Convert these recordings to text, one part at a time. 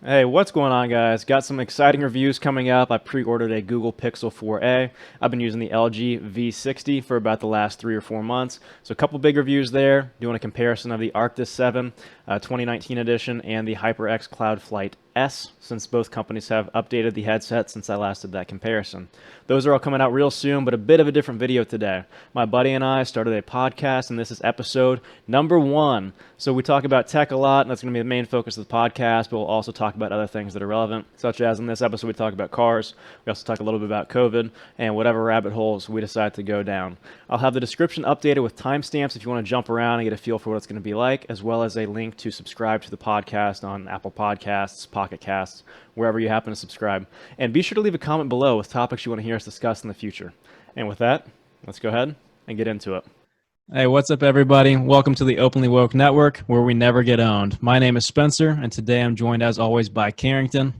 Hey, what's going on, guys? Got some exciting reviews coming up. I pre-ordered a Google Pixel 4a. I've been using the LG V60 for about the last 3 or 4 months. So a couple big reviews there, doing a comparison of the Arctis 7 2019 edition and the HyperX Cloud Flight S, since both companies have updated the headset since I last did that comparison. Those are all coming out real soon, but a bit of a different video today. My buddy and I started a podcast, and this is episode number 1. So we talk about tech a lot, and that's going to be the main focus of the podcast, but we'll also talk about other things that are relevant, such as in this episode we talk about cars. We also talk a little bit about COVID and whatever rabbit holes we decide to go down. I'll have the description updated with timestamps if you want to jump around and get a feel for what it's going to be like, as well as a link to subscribe to the podcast on Apple Podcasts, Pocket Casts, wherever you happen to subscribe. And be sure to leave a comment below with topics you want to hear us discuss in the future. And with that, let's go ahead and get into it. Hey, what's up, everybody? Welcome to the Openly Woke Network, where we never get owned. My name is Spencer, and today I'm joined, as always, by Carrington.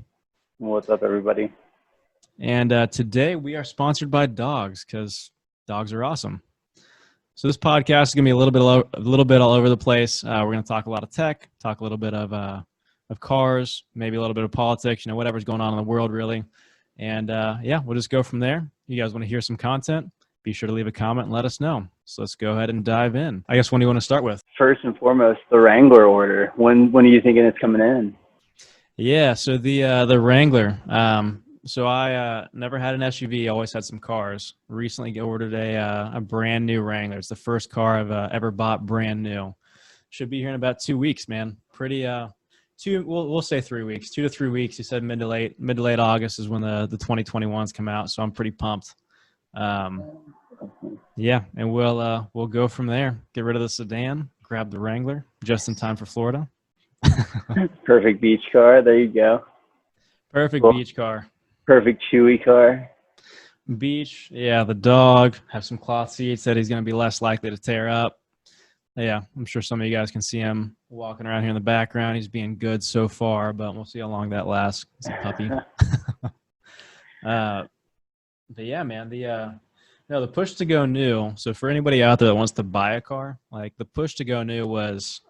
What's up, everybody? And today we are sponsored by dogs, because dogs are awesome. So this podcast is going to be a little bit all over the place. We're going to talk a lot of tech, talk a little bit of cars, maybe a little bit of politics, whatever's going on in the world, really. And yeah, we'll just go from there. You guys want to hear some content? Be sure to leave a comment and let us know. So let's go ahead and dive in. I guess, when do you want to start with? First and foremost, the Wrangler order. When are you thinking it's coming in? Yeah, so the Wrangler. So I never had an SUV, always had some cars. Recently ordered a brand new Wrangler. It's the first car I've ever bought brand new. Should be here in about 2 weeks, man. Pretty we'll say 3 weeks, 2 to 3 weeks. He said mid to late August is when the 2021s come out. So I'm pretty pumped. Yeah, and we'll go from there. Get rid of the sedan, grab the Wrangler, just in time for Florida. Perfect beach car. There you go. Perfect cool. Beach car. Perfect chewy car. Beach, yeah, the dog, have some cloth seats that he's going to be less likely to tear up. Yeah, I'm sure some of you guys can see him walking around here in the background. He's being good so far, but we'll see how long that lasts. He's a puppy. But yeah, man, the push to go new. So for anybody out there that wants to buy a car, like the push to go new was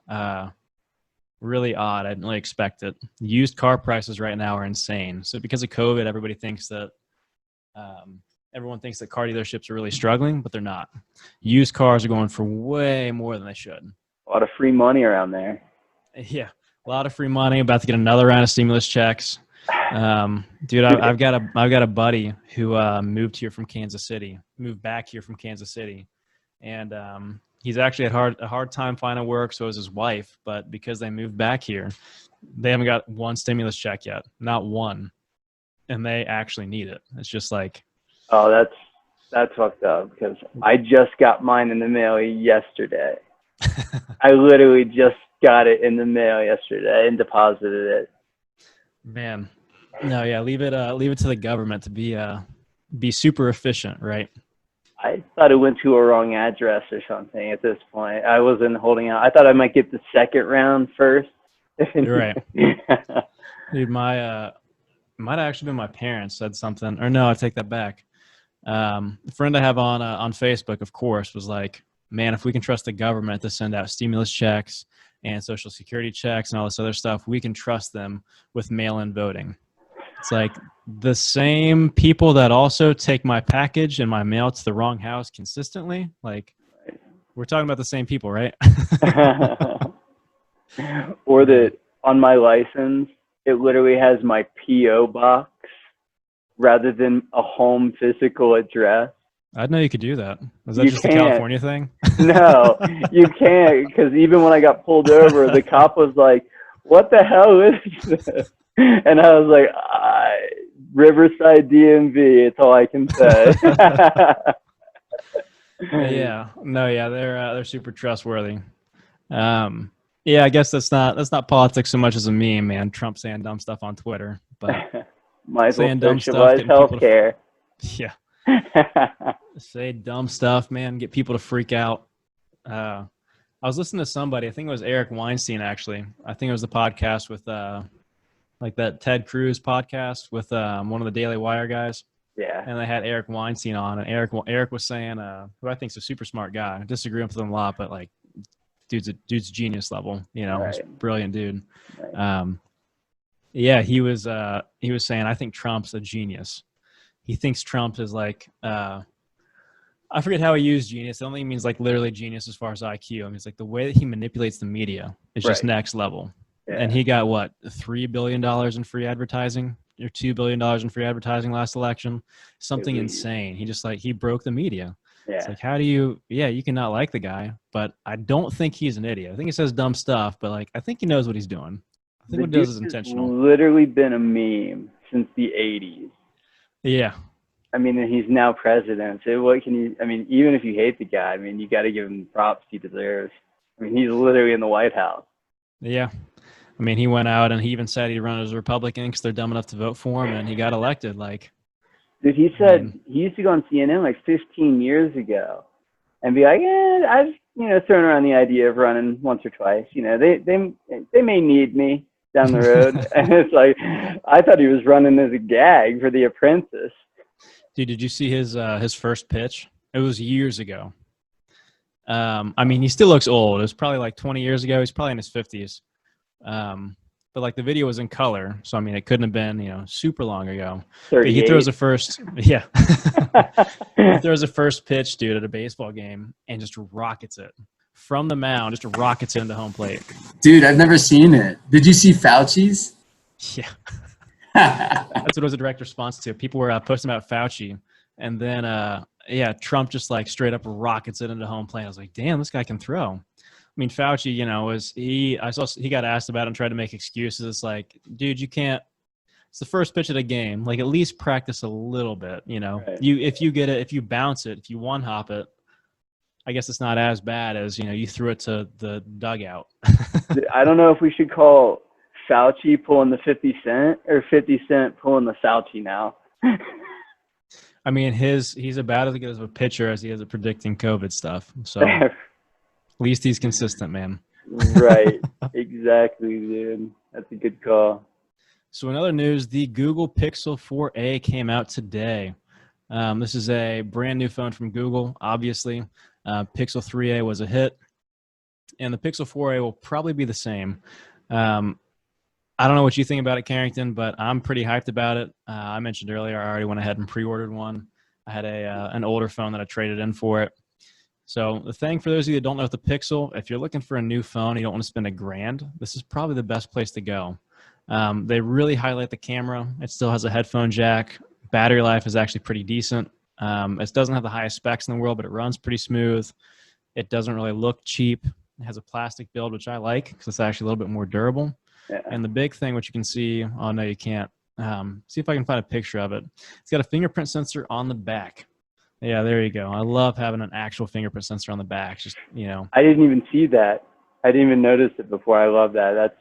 really odd. I didn't really expect it. Used car prices right now are insane. So because of COVID, everyone thinks that car dealerships are really struggling, but they're not. Used cars are going for way more than they should. A lot of free money around there. Yeah, a lot of free money. About to get another round of stimulus checks. Dude, I've got a buddy who moved back here from Kansas City, and he's actually had a hard time finding work. So is his wife, but because they moved back here, they haven't got one stimulus check yet, not one, and they actually need it. It's just like, oh, that's fucked up, because I just got mine in the mail yesterday. I literally just got it in the mail yesterday and deposited it. Man, no, yeah, leave it to the government to be super efficient, right? I thought it went to a wrong address or something at this point. I wasn't holding out. I thought I might get the second round first. You're right. Dude, might have actually been my parents said something, or no, I take that back. A friend I have on Facebook, of course, was like, man, if we can trust the government to send out stimulus checks and social security checks and all this other stuff, we can trust them with mail-in voting. It's like the same people that also take my package and my mail to the wrong house consistently. Like, we're talking about the same people, right? Or that on my license, it literally has my P.O. box rather than a home physical address. I didn't know you could do that. Was that just a California thing? No, you can't, because even when I got pulled over, the cop was like, what the hell is this? And I was like, Riverside DMV, it's all I can say. They're super trustworthy. Yeah, I guess that's not politics so much as a meme, man. Trump saying dumb stuff on Twitter, but might as well socialize healthcare. Yeah. Say dumb stuff, man. Get people to freak out. I was listening to somebody. I think it was Eric Weinstein, actually. I think it was the podcast with like that Ted Cruz podcast with one of the Daily Wire guys. Yeah. And they had Eric Weinstein on, and Eric was saying, who I think is a super smart guy. I disagree with him a lot, but like, dude's genius level. Right. He's a brilliant dude. Right. Yeah, he was saying, I think Trump's a genius. He thinks Trump is like, I forget how he used genius. I don't think he means like literally genius as far as IQ. I mean, it's like the way that he manipulates the media is just Right. next level. And Yeah. he got what, $3 billion in free advertising or $2 billion in free advertising last election? Something At least. insane. He just like, he broke the media. It's Yeah. like, how do you, yeah, you cannot like the guy, but I don't think he's an idiot. I think he says dumb stuff, but like, I think he knows what he's doing. I think The what he does dude is has intentional. literally been a meme since the 80s. Yeah. I mean, and he's now president. So what can you? I mean, even if you hate the guy, I mean, you got to give him props he deserves. I mean, he's literally in the White House. Yeah. I mean, he went out and he even said he'd run as a Republican because they're dumb enough to vote for him, and he got elected. Like, Dude, he I said mean, he used to go on CNN like 15 years ago and be like, I've thrown around the idea of running once or twice. They may need me down the road. And it's like, I thought he was running as a gag for The Apprentice. dude, did you see his first pitch? It was years ago. I mean, he still looks old. It was probably like 20 years ago. He's probably in his 50s. But like the video was in color, so I mean, it couldn't have been super long ago. But he 38. throws a first, yeah. He throws a first pitch, dude, at a baseball game and just rockets it from the mound, just rockets it into home plate. Dude, I've never seen it. Did you see Fauci's? Yeah. That's what it was a direct response to. People were posting about Fauci, and then Trump just like straight up rockets it into home plate. I was like, damn, this guy can throw. I mean, Fauci, I saw he got asked about it and tried to make excuses. It's like, dude, you can't. It's the first pitch of the game. Like, at least practice a little bit. Right. If you get it, if you bounce it, if you one hop it, I guess it's not as bad as you threw it to the dugout. I don't know if we should call Fauci pulling the 50 Cent or 50 Cent pulling the Fauci now. I mean, he's about as good as a pitcher as he is at predicting COVID stuff. So at least he's consistent, man. Right. Exactly, dude. That's a good call. So in other news, the Google Pixel 4a came out today. This is a brand new phone from Google, obviously. Pixel 3a was a hit, and the Pixel 4a will probably be the same. I don't know what you think about it, Carrington, but I'm pretty hyped about it. I mentioned earlier I already went ahead and pre-ordered one. I had an older phone that I traded in for it. So the thing for those of you that don't know with the Pixel, if you're looking for a new phone, you don't want to spend $1,000, this is probably the best place to go. They really highlight the camera. It still has a headphone jack. Battery life is actually pretty decent. It doesn't have the highest specs in the world, but it runs pretty smooth. It doesn't really look cheap. It has a plastic build, which I like because it's actually a little bit more durable. Yeah. And the big thing, which you can see, oh no, you can't. See if I can find a picture of it. It's got a fingerprint sensor on the back. Yeah, there you go. I love having an actual fingerprint sensor on the back. Just I didn't even see that. I didn't even notice it before. I love that.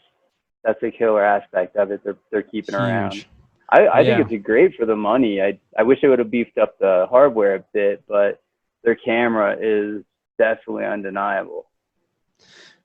That's a killer aspect of it. They're keeping around. huge. I think it's great for the money. I wish they would have beefed up the hardware a bit, but their camera is definitely undeniable.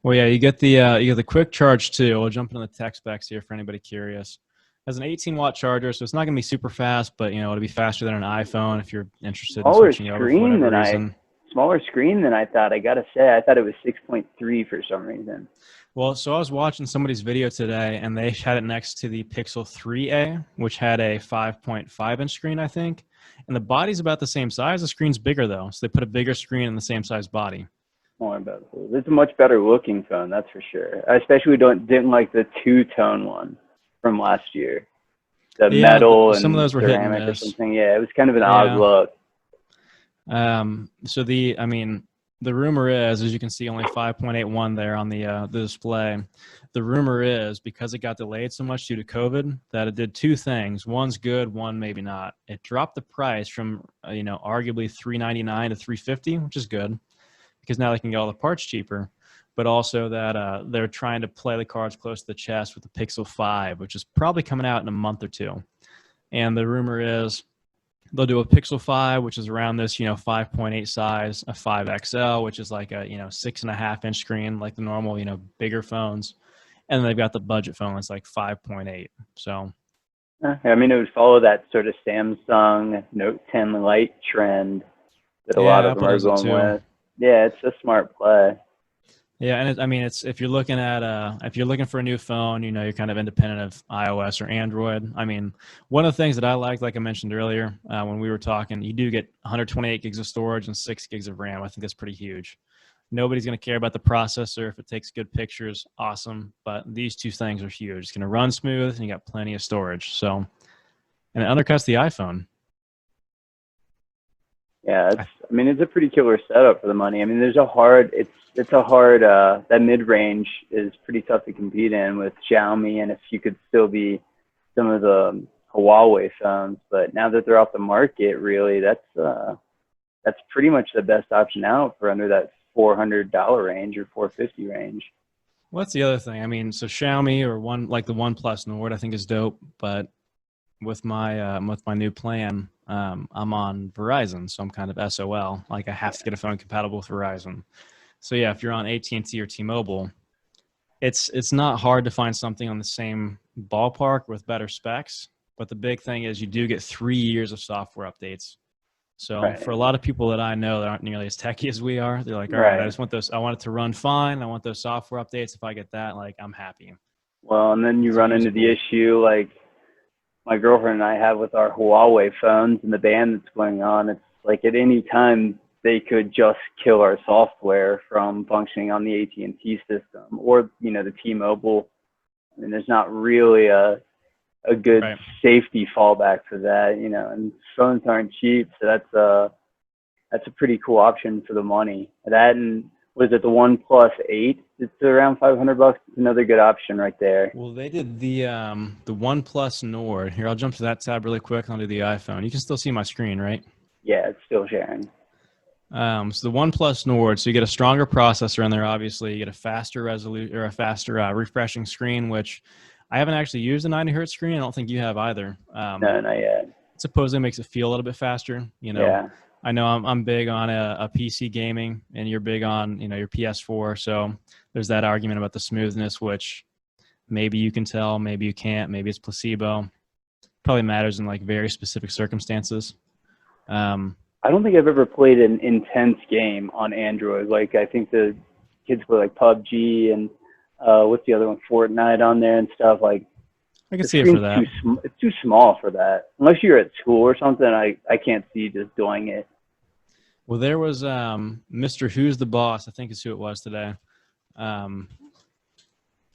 Well, yeah, you get the quick charge too. We'll jump into the tech specs here for anybody curious. It has an 18-watt charger, so it's not going to be super fast, but it'll be faster than an iPhone if you're interested in switching over for whatever reason. Smaller screen than I thought. I gotta say, I thought it was 6.3 for some reason. Well, so I was watching somebody's video today, and they had it next to the Pixel 3a, which had a 5.5-inch screen, I think. And the body's about the same size. The screen's bigger, though, so they put a bigger screen in the same size body. It's a much better looking phone, that's for sure. I especially didn't like the two-tone one from last year. The metal and some of those were hit and ceramic or miss. something. Yeah, it was kind of an odd look. So the rumor is, as you can see, only 5.81 there on the display. The rumor is, because it got delayed so much due to COVID, that it did two things. One's good, one maybe not. It dropped the price from arguably $399 to $350, which is good, because now they can get all the parts cheaper. But also that they're trying to play the cards close to the chest with the Pixel 5, which is probably coming out in a month or two. And the rumor is they'll do a Pixel 5, which is around this 5.8 size, a 5 XL, which is like a 6.5-inch screen, like the normal bigger phones, and then they've got the budget phone that's like 5.8. So I mean, it would follow that sort of Samsung Note 10 Lite trend that a lot of them are going with. Yeah, it's a smart play. Yeah, and I mean, it's if you're looking for a new phone, you know, you're kind of independent of iOS or Android. I mean, one of the things that I like I mentioned earlier when we were talking, you do get 128 gigs of storage and 6 gigs of RAM. I think that's pretty huge. Nobody's going to care about the processor if it takes good pictures. Awesome, but these two things are huge. It's going to run smooth, and you got plenty of storage. So, and it undercuts the iPhone. Yeah, I mean, it's a pretty killer setup for the money. I mean, it's a hard, that mid-range is pretty tough to compete in with Xiaomi, and if you could still be some of the Huawei phones, but now that they're off the market, really, that's pretty much the best option out for under that $400 range or $450 range. What's the other thing? I mean, so Xiaomi or the OnePlus Nord, I think is dope, but with my new plan, I'm on Verizon, so I'm kind of SOL. Like I have to get a phone compatible with Verizon. So yeah, if you're on AT&T or T-Mobile, it's not hard to find something on the same ballpark with better specs. But the big thing is you do get 3 years of software updates. So for a lot of people that I know that aren't nearly as techy as we are, they're like, all right, I just want those. I want it to run fine. I want those software updates. If I get that, like I'm happy. Well, and then you run into the issue like my girlfriend and I have with our Huawei phones and the ban that's going on. It's like at any time they could just kill our software from functioning on the AT&T system or, you know, the T-Mobile. I mean, there's not really a good safety fallback for that, you know, and phones aren't cheap. So that's a pretty cool option for the money. That, and was it the OnePlus 8? It's around $500. It's another good option right there. Well, they did the OnePlus Nord. Here, I'll jump to that tab really quick. I'll do the iPhone. You can still see my screen, right? Yeah, it's still sharing. So the OnePlus Nord, so you get a stronger processor in there, obviously. You get a faster resolution or a faster refreshing screen, which I haven't actually used a 90 hertz screen. I don't think you have either. No, not yet. It supposedly makes it feel a little bit faster. You know, yeah. I know I'm big on a PC gaming, and you're big on, you know, your PS4. So there's that argument about the smoothness, which maybe you can tell, maybe you can't, maybe it's placebo. Probably matters in like very specific circumstances. I don't think I've ever played an intense game on Android. Like I think the kids play like PUBG and what's the other one, Fortnite on there and stuff. Like I can see it for that. It's too small for that. Unless you're at school or something, I can't see just doing it. Well, there was Mr. Who's the Boss, I think is who it was today.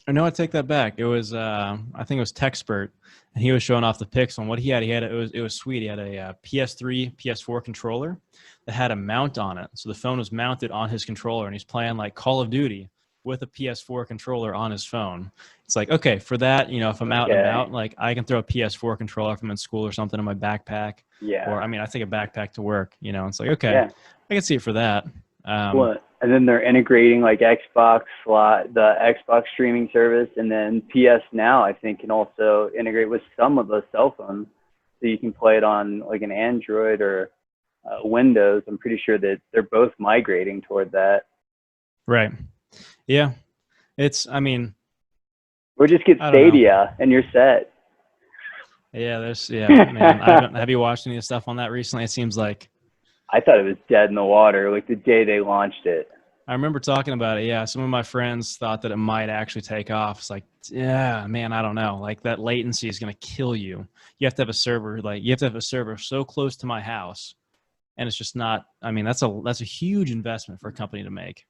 No, I take that back. It was I think it was Techspert, and he was showing off the pics on what he had. It was sweet. He had a PS3, PS4 controller that had a mount on it. So the phone was mounted on his controller, and he's playing like Call of Duty with a PS4 controller on his phone. It's like, okay, for that, you know, if I'm out and about, like I can throw a PS4 controller if I'm in school or something in my backpack. Yeah. Or I mean, I take a backpack to work. You know, it's like, okay, I can see it for that. And then they're integrating like the Xbox streaming service, and then PS Now I think can also integrate with some of the cell phones, so you can play it on like an Android or Windows. I'm pretty sure that they're both migrating toward that. Right. Yeah. I mean, or just get Stadia and you're set. Yeah, man. Have you watched any of the stuff on that recently? It seems like I thought it was dead in the water, like the day they launched it. I remember talking about it. Yeah, some of my friends thought that it might actually take off. It's like, yeah, man, I don't know. Like that latency is going to kill you. You have to have a server. Like you have to have a server so close to my house, and it's just not. I mean, that's a huge investment for a company to make.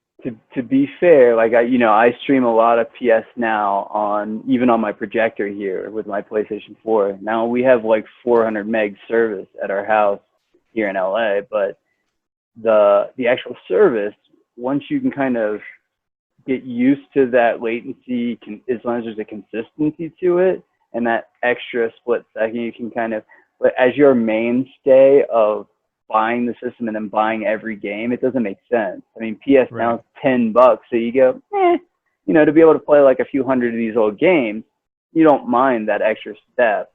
To be fair, like I stream a lot of PS Now even on my projector here with my PlayStation 4. Now we have like 400 meg service at our house here in LA, but the actual service, once you can kind of get used to that latency, as long as there's a consistency to it and that extra split second, you can kind of, but as your mainstay of buying the system and then buying every game, it doesn't make sense. I mean, PS Now is $10, so you go, to be able to play like a few hundred of these old games, you don't mind that extra step.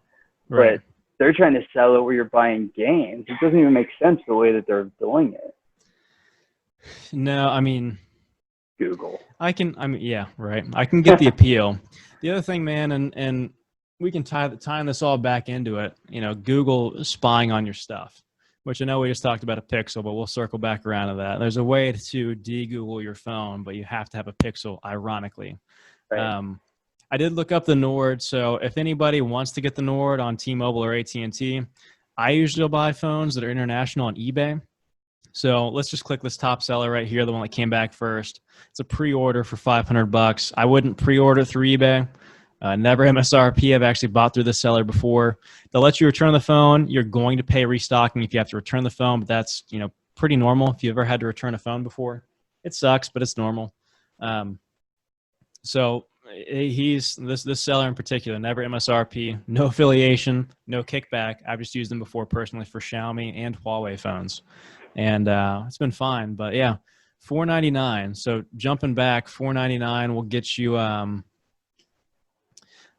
Right. But they're trying to sell it where you're buying games. It doesn't even make sense the way that they're doing it. No, I mean, Google. Yeah, right. I can get the appeal. The other thing, man, and we can tie this all back into it. You know, Google spying on your stuff, which I know we just talked about a Pixel, but we'll circle back around to that. There's a way to de-Google your phone, but you have to have a Pixel, ironically. Right. I did look up the Nord, so if anybody wants to get the Nord on T-Mobile or AT&T, I usually will buy phones that are international on eBay. So let's just click this top seller right here, the one that came back first. It's a pre-order for $500. I wouldn't pre-order through eBay. Never MSRP. I've actually bought through this seller before. They'll let you return the phone. You're going to pay restocking if you have to return the phone, but that's pretty normal. If you've ever had to return a phone before, it sucks, but it's normal. So he's this seller in particular, never MSRP, no affiliation, no kickback. I've just used them before personally for Xiaomi and Huawei phones, and it's been fine. But yeah, $499. So jumping back, $499 will get you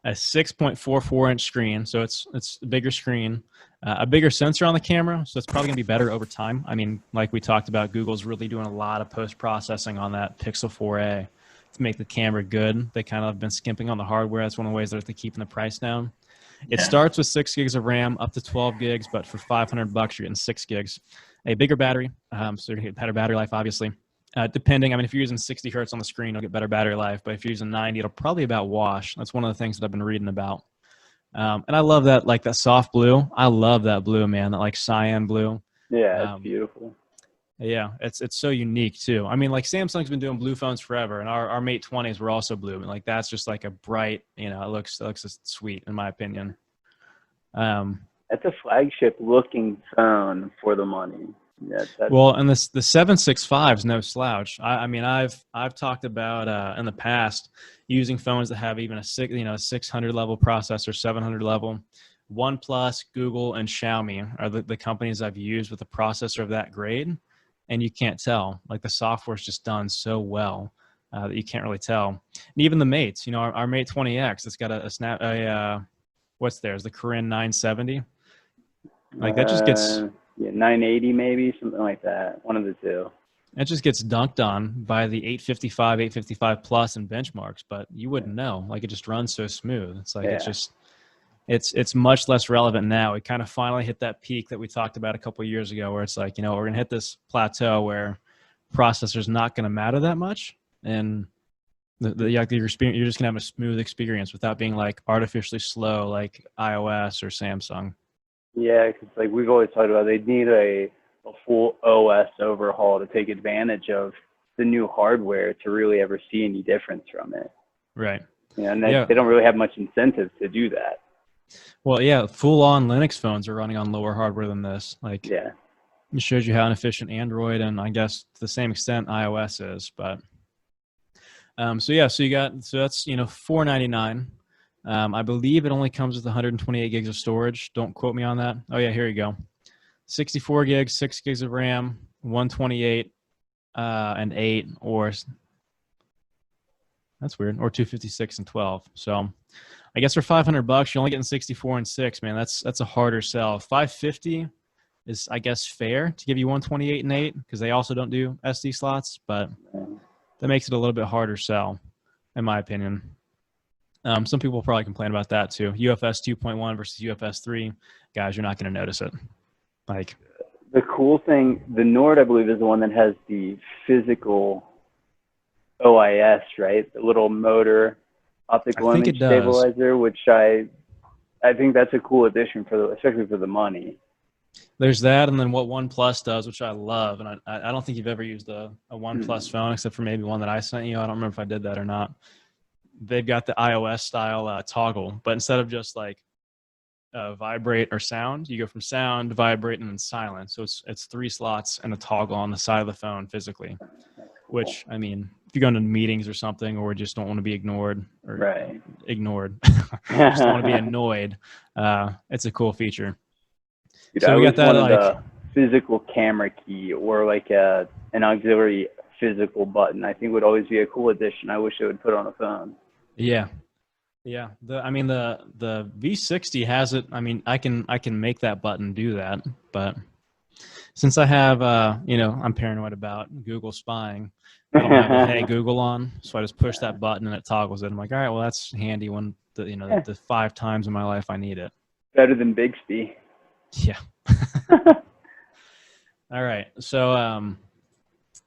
a 6.44-inch screen, so it's a bigger screen, a bigger sensor on the camera, so it's probably going to be better over time. I mean, like we talked about, Google's really doing a lot of post-processing on that Pixel 4a to make the camera good. They kind of have been skimping on the hardware. That's one of the ways they're keeping the price down. It starts with 6 gigs of RAM, up to 12 gigs, but for $500, you're getting 6 gigs. A bigger battery, so you get better battery life, obviously. Depending, I mean, if you're using 60 hertz on the screen, you'll get better battery life. But if you're using 90, it'll probably about wash. That's one of the things that I've been reading about. And I love that, like that soft blue. I love that blue, man. That like cyan blue. Yeah, it's beautiful. Yeah, it's so unique too. I mean, like Samsung's been doing blue phones forever, and our Mate 20s were also blue. And like that's just like a bright, it looks just sweet in my opinion. That's a flagship looking phone for the money. Yeah, well, and the 765 is no slouch. I mean, I've talked about in the past using phones that have even a 600 level processor, 700 level. OnePlus, Google, and Xiaomi are the companies I've used with a processor of that grade, and you can't tell. Like the software's just done so well that you can't really tell. And even the Mates, our Mate 20X, it's got what's theirs? The Kirin 970. Like that just gets. Yeah, 980 maybe, something like that. One of the two. It just gets dunked on by the 855 plus in benchmarks, but you wouldn't know. Like it just runs so smooth. It's like it's much less relevant now. We kind of finally hit that peak that we talked about a couple of years ago, where it's like we're gonna hit this plateau where processor's not gonna matter that much, and your experience, you're just gonna have a smooth experience without being like artificially slow like iOS or Samsung. Yeah, because like we've always talked about, they need a full OS overhaul to take advantage of the new hardware to really ever see any difference from it. Right. And they don't really have much incentive to do that. Well, yeah, full-on Linux phones are running on lower hardware than this. Like, yeah, it shows you how inefficient Android and I guess to the same extent iOS is. But so that's $499. I believe it only comes with 128 gigs of storage. Don't quote me on that. Oh yeah, here you go. 64 gigs, 6 gigs of RAM, 128 and 8, or that's weird, or 256 and 12. So I guess for $500, you're only getting 64 and 6. Man, that's a harder sell. 550 is, I guess, fair to give you 128 and 8 because they also don't do SD slots, but that makes it a little bit harder sell, in my opinion. Some people will probably complain about that too. UFS 2.1 versus UFS 3. Guys, you're not going to notice it. Like the cool thing, the Nord, I believe, is the one that has the physical OIS, right? The little motor optical image stabilizer, which I think that's a cool addition especially for the money. There's that, and then what OnePlus does, which I love, and I don't think you've ever used a OnePlus phone except for maybe one that I sent you. I don't remember if I did that or not. They've got the iOS style toggle, but instead of just like vibrate or sound, you go from sound, vibrate, and then silent. So it's 3 slots and a toggle on the side of the phone physically, which, I mean, if you're going to meetings or something or just don't want to be ignored or just don't want to be annoyed, it's a cool feature. Dude, so we got that like a physical camera key or like an auxiliary physical button. I think would always be a cool addition. I wish they would put on a phone. Yeah. The V60 has it. I mean, I can make that button do that, but since I have, I'm paranoid about Google spying. I don't have the Hey Google on, so I just push that button and it toggles it. I'm like, all right, well, that's handy when the 5 times in my life I need it. Better than Bixby. Yeah. All right. So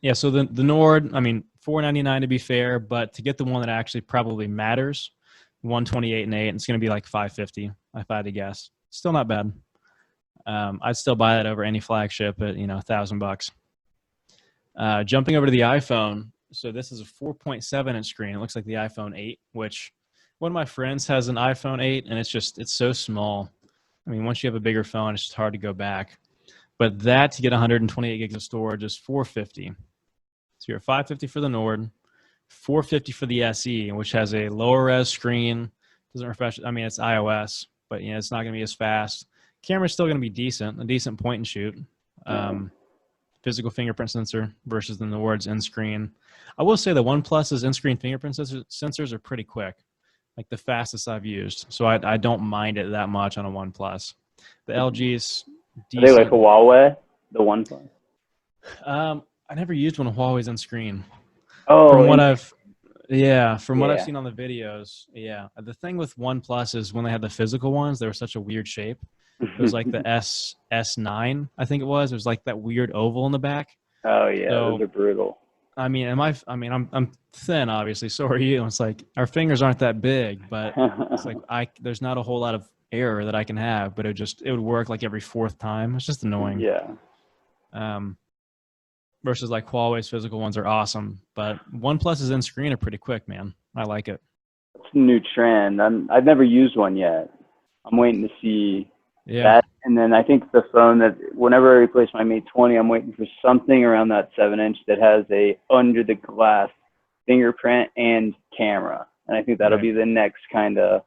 yeah, so the Nord, I mean, $499 to be fair, but to get the one that actually probably matters, 128 and 8, it's going to be like 550 if I had to guess. Still not bad. I'd still buy that over any flagship at, $1,000. Jumping over to the iPhone. So this is a 4.7-inch screen. It looks like the iPhone 8, which one of my friends has an iPhone 8, and it's so small. I mean, once you have a bigger phone, it's just hard to go back. But that to get 128 gigs of storage is $450. So you're at $550 for the Nord, $450 for the SE, which has a lower res screen. Doesn't refresh. I mean, it's iOS, but it's not going to be as fast. Camera's still going to be decent, a decent point and shoot. Physical fingerprint sensor versus the Nord's in-screen. I will say the OnePlus's in-screen fingerprint sensors are pretty quick, like the fastest I've used. So I don't mind it that much on a OnePlus. The LG's decent. Are they like a Huawei, the OnePlus? I never used one of Huawei's in-screen. Oh, from what I've seen on the videos, the thing with OnePlus is when they had the physical ones, they were such a weird shape. It was like the S9, I think it was. It was like that weird oval in the back. Oh yeah, those are brutal. I mean, I'm thin, obviously. So are you. It's like our fingers aren't that big, but it's like there's not a whole lot of error that I can have, but it would work like every fourth time. It's just annoying. Yeah. Versus like Huawei's physical ones are awesome, but OnePlus's in screen are pretty quick, man. I like it. It's a new trend. I've never used one yet. I'm waiting to see that. And then I think the phone that whenever I replace my Mate 20, I'm waiting for something around that 7-inch that has a under the glass fingerprint and camera. And I think that'll be the next kind of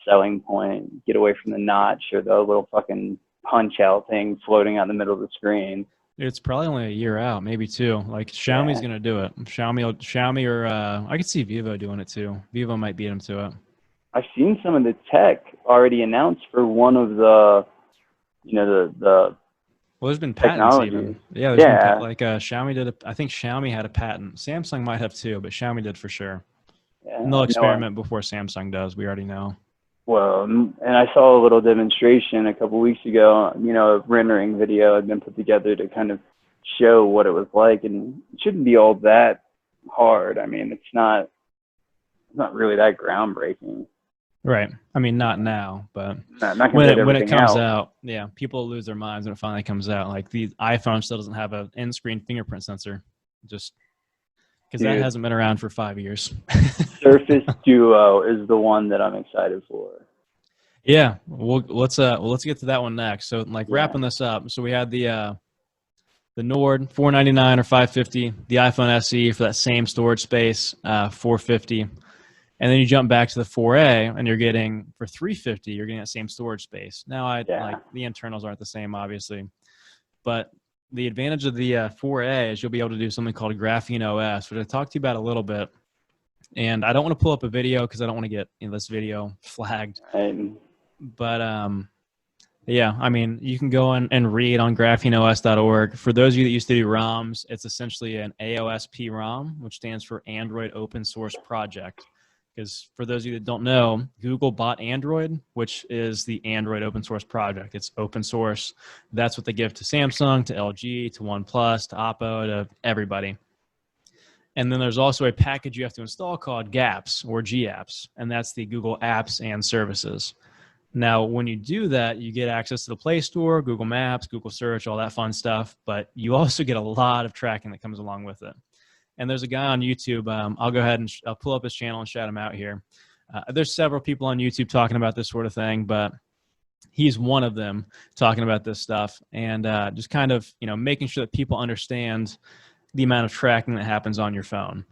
selling point. Get away from the notch or the little fucking punch out thing floating out in the middle of the screen. It's probably only a year out, maybe two. Like Xiaomi's gonna do it. Xiaomi or I could see Vivo doing it too. Vivo might beat them to it. I've seen some of the tech already announced for one of the, the well, there's been patents even. Yeah, been like Xiaomi did. I think Xiaomi had a patent. Samsung might have too, but Xiaomi did for sure. Yeah, and they'll experiment before Samsung does. We already know. Well, and I saw a little demonstration a couple weeks ago. A rendering video had been put together to kind of show what it was like, and it shouldn't be all that hard. I mean, it's not really that groundbreaking. Right. I mean, not now, but not when it comes out, people lose their minds when it finally comes out. Like the iPhone still doesn't have an in-screen fingerprint sensor, just because that hasn't been around for 5 years. Surface Duo is the one that I'm excited for. Yeah, let's get to that one next. So wrapping this up. So we had the Nord $499 or $550, the iPhone SE for that same storage space $450. And then you jump back to the 4A, and you're getting for $350. You're getting that same storage space. Now, like the internals aren't the same, obviously, but the advantage of the 4A is you'll be able to do something called GrapheneOS, which I talked to you about a little bit. And I don't want to pull up a video because I don't want to get this video flagged. But I mean, you can go and read on GrapheneOS.org. For those of you that used to do ROMs, it's essentially an AOSP ROM, which stands for Android Open Source Project. Because for those of you that don't know, Google bought Android, which is the Android open source project. It's open source. That's what they give to Samsung, to LG, to OnePlus, to Oppo, to everybody. And then there's also a package you have to install called GApps or GApps, and that's the Google Apps and Services. Now, when you do that, you get access to the Play Store, Google Maps, Google Search, all that fun stuff, but you also get a lot of tracking that comes along with it. And there's a guy on YouTube. I'll go ahead and I'll pull up his channel and shout him out here. There's several people on YouTube talking about this sort of thing, but he's one of them talking about this stuff and just kind of making sure that people understand the amount of tracking that happens on your phone.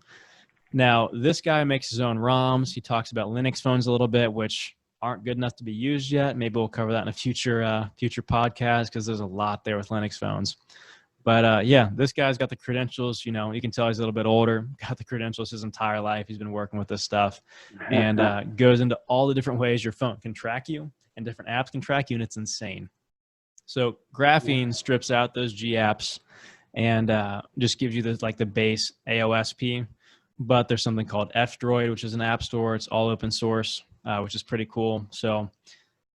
Now, this guy makes his own ROMs. He talks about Linux phones a little bit, which aren't good enough to be used yet. Maybe we'll cover that in a future podcast because there's a lot there with Linux phones. But this guy's got the credentials. You can tell he's a little bit older. Got the credentials his entire life. He's been working with this stuff, and goes into all the different ways your phone can track you, and different apps can track you, and it's insane. So Graphene strips out those G apps, and just gives you the base AOSP. But there's something called F-Droid, which is an app store. It's all open source, which is pretty cool. So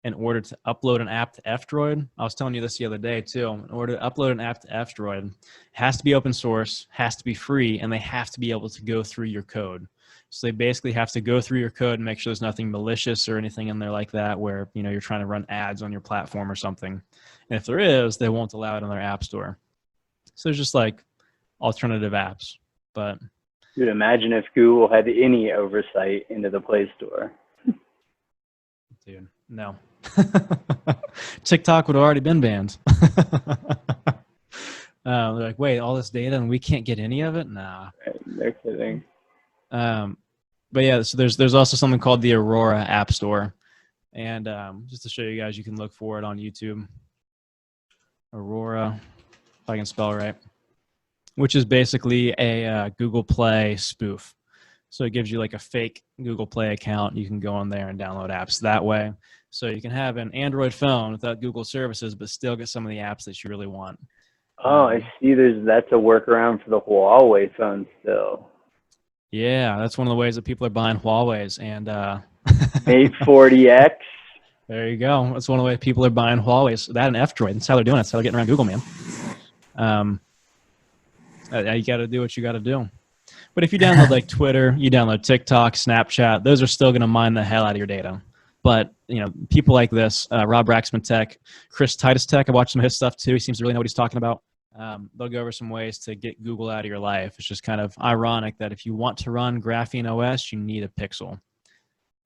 in order to upload an app to F-Droid. I was telling you this the other day too. In order to upload an app to F-Droid, it has to be open source, has to be free, and they have to be able to go through your code. So they basically have to go through your code and make sure there's nothing malicious or anything in there like that where, you know, you're trying to run ads on your platform or something. And if there is, they won't allow it in their app store. So there's just like alternative apps. But Dude, imagine if Google had any oversight into the Play Store. dude, no. TikTok would have already been banned. They're like, wait, all this data and we can't get any of it? Nah. They're kidding. But yeah, so there's also something called the Aurora App Store. And just to show you guys, you can look for it on YouTube. Aurora, if I can spell right, which is basically a Google Play spoof. So it gives you like a fake Google Play account. You can go on there and download apps that way. So you can have an Android phone without Google services, but still get some of the apps that you really want. Oh, I see. That's a workaround for the Huawei phone still. Yeah, that's one of the ways that people are buying Huawei's. And Mate 40X. there you go. That's one of the ways people are buying Huawei's. That and F-Droid. That's how they're doing it. That's how they're getting around Google, man. You got to do what you got to do. But if you download like Twitter, you download TikTok, Snapchat, those are still going to mine the hell out of your data. But, you know, people like this, Rob Raxman Tech, Chris Titus Tech, I watched some of his stuff too. He seems to really know what he's talking about. They'll go over some ways to get Google out of your life. It's just kind of ironic that if you want to run GrapheneOS, you need a Pixel.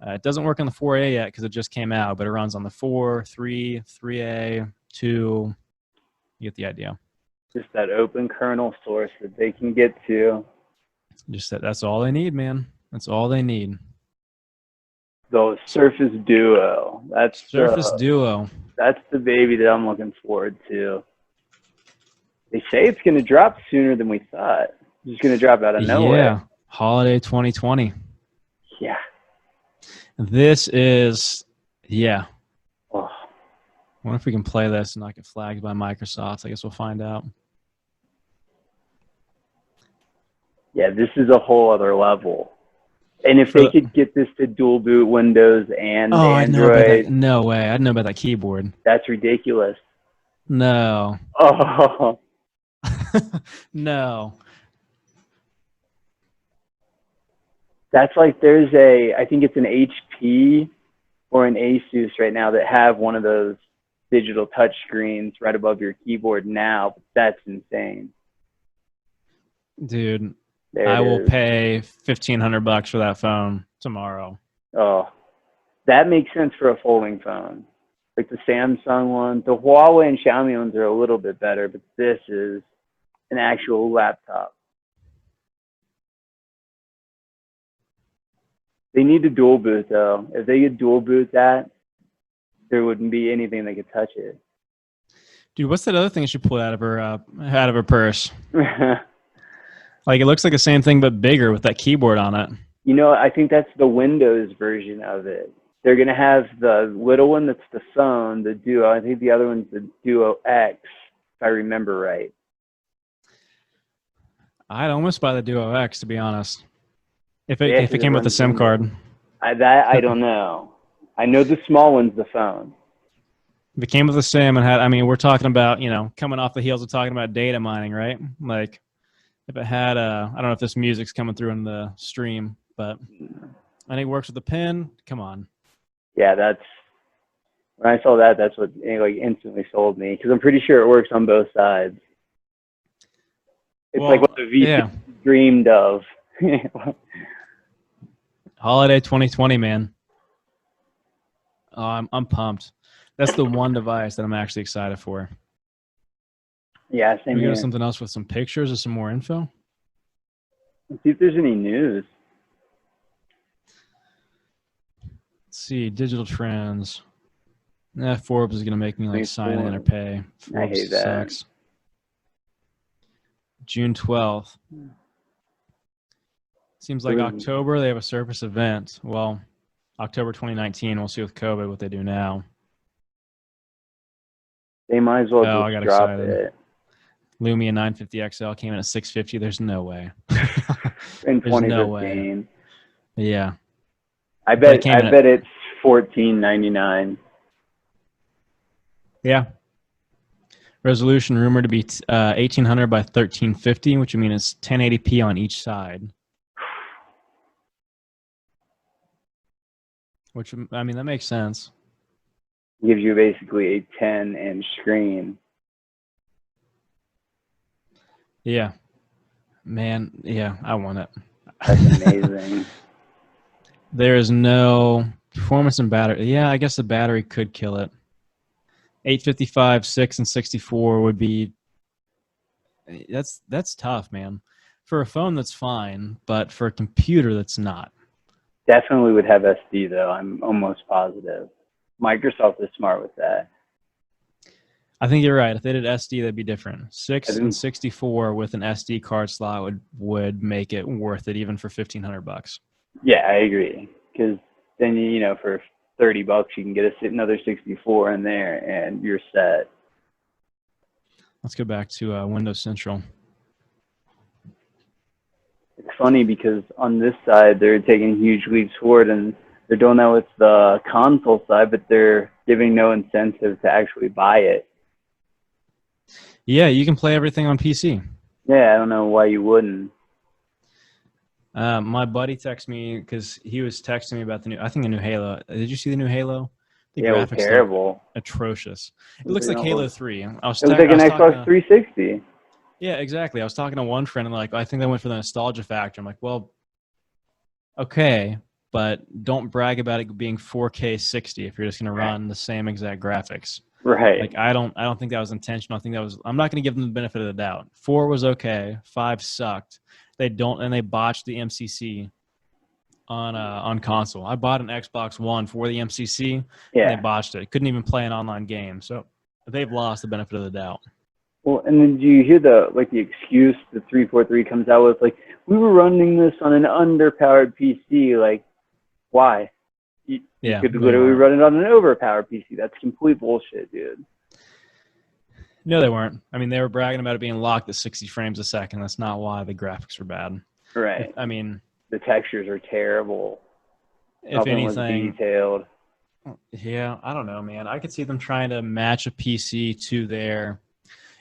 It doesn't work on the 4A yet because it just came out, but it runs on the 4, 3, 3A, 2. You get the idea. Just that open kernel source that they can get to. Just that's all they need, man. That's all they need. The Surface Duo. That's Surface Duo. That's the baby that I'm looking forward to. They say it's going to drop sooner than we thought. It's just going to drop out of nowhere. Yeah, holiday 2020. Yeah. This is, yeah. Oh. I wonder if we can play this and not get flagged by Microsoft. I guess we'll find out. Yeah, this is a whole other level. And if they could get this to dual boot Windows and Android. No way. I didn't know about that keyboard. That's ridiculous. No. Oh. No. That's like there's I think it's an HP or an Asus right now that have one of those digital touch screens right above your keyboard now. That's insane. Dude, there I will pay $1,500 for that phone tomorrow. Oh, that makes sense for a folding phone. Like the Samsung one. The Huawei and Xiaomi ones are a little bit better, but this is an actual laptop. They need to dual boot though. If they could dual boot that, there wouldn't be anything that could touch it. Dude, what's that other thing she pulled out of her purse? Like it looks like the same thing but bigger with that keyboard on it. You know, I think that's the Windows version of it. They're gonna have the little one that's the phone, the Duo. I think the other one's the Duo X, if I remember right. I'd almost buy the Duo X, to be honest. If it came with a SIM card. I don't know. I know the small one's the phone. If it came with a SIM and had, I mean, we're talking about, you know, coming off the heels of talking about data mining, right? Like, if it had I don't know if this music's coming through in the stream, but I think it works with the pen. Come on. Yeah, when I saw that, that's what like instantly sold me because I'm pretty sure it works on both sides. It's like what the V dreamed of. Holiday 2020, man. Oh, I'm pumped. That's the one device that I'm actually excited for. Yeah, same here. We got something else with some pictures or some more info? Let's see if there's any news. Let's see, digital trends. Forbes is going to make me like sign in or pay. Forbes I hate that. Sucks. June 12th. Seems like October they have a Surface event. Well, October 2019, we'll see with COVID what they do now. They might as well I got drop excited. it. Lumia 950 XL came in at $650. There's no way. In 2015. No way. Yeah. I bet it's $14.99. Yeah. Resolution rumored to be 1800 by 1350, which means it's 1080p on each side. Which, I mean, that makes sense. Gives you basically a 10-inch screen. Yeah. Man, yeah, I want it. That's amazing. There is no performance and battery. Yeah, I guess the battery could kill it. 855, 6, and 64 would be... That's tough, man. For a phone, that's fine, but for a computer, that's not. Definitely would have SD, though. I'm almost positive. Microsoft is smart with that. I think you're right. If they did SD, that'd be different. 6 and 64 with an SD card slot would make it worth it, even for $1,500. Yeah, I agree. Because then, you know, for $30, you can get another 64 in there, and you're set. Let's go back to Windows Central. It's funny because on this side, they're taking huge leaps forward, and they're doing that with the console side, but they're giving no incentive to actually buy it. Yeah, you can play everything on PC. Yeah, I don't know why you wouldn't. My buddy texted me because he was texting me about a new Halo. Did you see the new Halo? The Yeah, it was terrible. Atrocious. It looks like Halo 3. It was like an Xbox 360. Yeah, exactly. I was talking to one friend and like, I think they went for the nostalgia factor. I'm like, well, okay, but don't brag about it being 4K 60 if you're just going to run the same exact graphics. Right. Like I don't think that was intentional. I think I'm not going to give them the benefit of the doubt. 4 was okay. 5 sucked. They botched the MCC on console. I bought an Xbox One for the MCC. Yeah. And they botched it. Couldn't even play an online game. So they've lost the benefit of the doubt. Well, and then do you hear the excuse the 343 comes out with, like, we were running this on an underpowered PC. Like, why? You could literally run it on an overpowered PC. That's complete bullshit, dude. No, they weren't. I mean, they were bragging about it being locked at 60 frames a second. That's not why the graphics were bad. Right. I mean, the textures are terrible. If anything, detailed. Yeah, I don't know, man. I could see them trying to match a PC to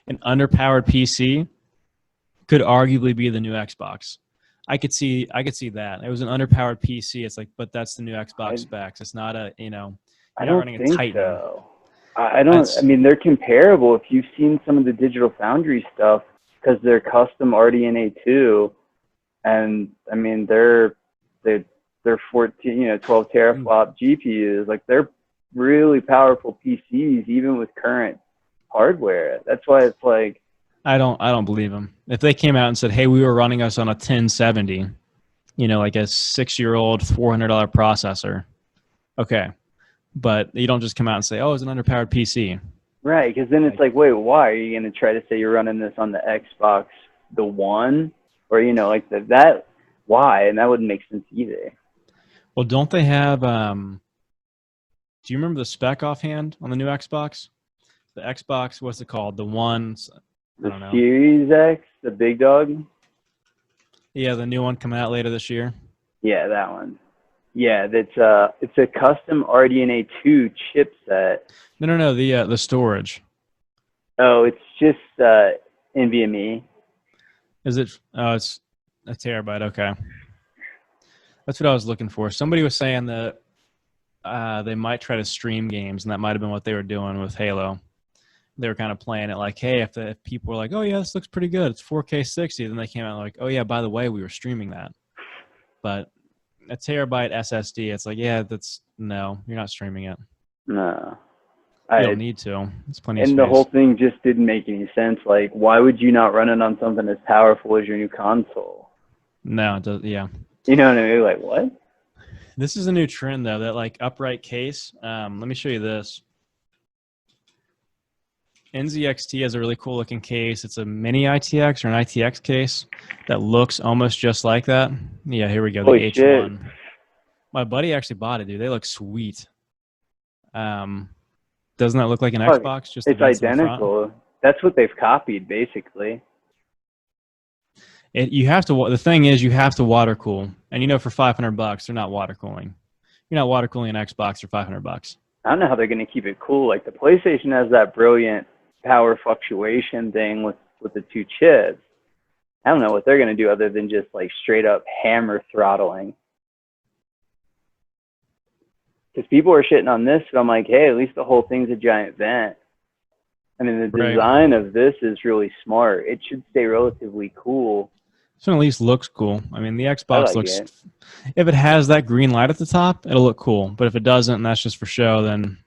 an underpowered PC could arguably be the new Xbox. I could see that. It was an underpowered PC. It's like, but that's the new Xbox specs. It's not a, I don't running think a Titan. so. I mean, they're comparable. If you've seen some of the Digital Foundry stuff, because they're custom RDNA 2, and I mean, they're 14, 12 teraflop GPUs. Like, they're really powerful PCs, even with current hardware. That's why it's like, I don't believe them. If they came out and said, "Hey, we were running us on a 1070," like a 6-year-old $400 processor, okay, but you don't just come out and say, "Oh, it's an underpowered PC." Right, because then it's like, wait, why are you going to try to say you're running this on the Xbox, the One, or that? Why? And that wouldn't make sense either. Well, don't they have? Do you remember the spec offhand on the new Xbox? The Xbox, what's it called? The One. I don't know. Series X, the big dog? Yeah, the new one coming out later this year. Yeah, that one. Yeah, it's a custom RDNA 2 chipset. No, the storage. Oh, it's just NVMe. Is it? Oh, it's a terabyte. Okay, that's what I was looking for. Somebody was saying that they might try to stream games, and that might have been what they were doing with Halo. They were kind of playing it like, hey, if people were like, oh, yeah, this looks pretty good. It's 4K 60. Then they came out like, oh, yeah, by the way, we were streaming that. But a terabyte SSD, it's like, yeah, no, you're not streaming it. No. You don't need to. It's plenty of space. And the whole thing just didn't make any sense. Like, why would you not run it on something as powerful as your new console? No, it does, yeah. You know what I mean? Like, what? This is a new trend, though, that like upright case. Let me show you this. NZXT has a really cool looking case. It's a mini ITX or an ITX case that looks almost just like that. Yeah, here we go. Holy the H1. Shit. My buddy actually bought it, dude. They look sweet. Doesn't that look like an Xbox? Just it's identical. That's what they've copied, basically. The thing is, you have to water cool, and for $500, they're not water cooling. You're not water cooling an Xbox for $500. I don't know how they're going to keep it cool. Like the PlayStation has that brilliant power fluctuation thing with the 2 chips. I don't know what they're going to do other than just like straight up hammer throttling. Because people are shitting on this, but I'm like, hey, at least the whole thing's a giant vent. I mean, the design of this is really smart. It should stay relatively cool. So at least looks cool. I mean, the Xbox like looks. it. If it has that green light at the top, it'll look cool. But if it doesn't, and that's just for show, then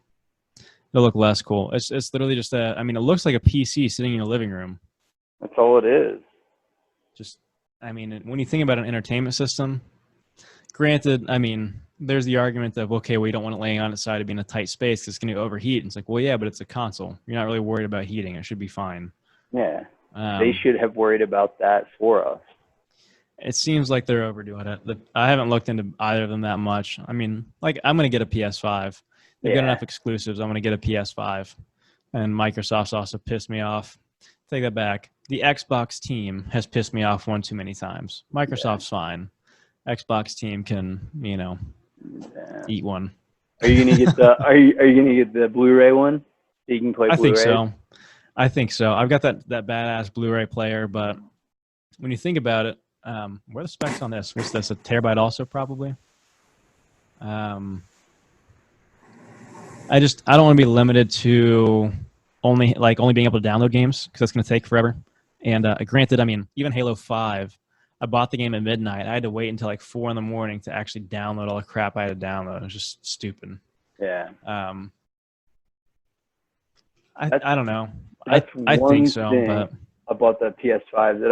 it'll look less cool. It's literally just a. I mean, it looks like a PC sitting in your living room. That's all it is. Just, I mean, when you think about an entertainment system, granted, I mean, there's the argument of, okay, well, you don't want it laying on its side to be in a tight space because it's going to overheat. And it's like, well, yeah, but it's a console. You're not really worried about heating. It should be fine. Yeah. They should have worried about that for us. It seems like they're overdoing it. I haven't looked into either of them that much. I mean, like, I'm going to get a PS5. They've got enough exclusives. I'm going to get a PS5. And Microsoft's also pissed me off. Take that back. The Xbox team has pissed me off one too many times. Microsoft's fine. Xbox team can, eat one. Are you gonna get the Are you gonna get the Blu-ray one so you can play Blu-ray? I think so. I've got that badass Blu-ray player, but when you think about it, what are the specs on this? What's this? A terabyte also probably. I don't want to be limited to only being able to download games because that's going to take forever. And granted, I mean, even Halo 5, I bought the game at midnight. I had to wait until like 4 a.m. to actually download all the crap I had to download. It was just stupid. Yeah. I don't know. I think so, but about the PS5 that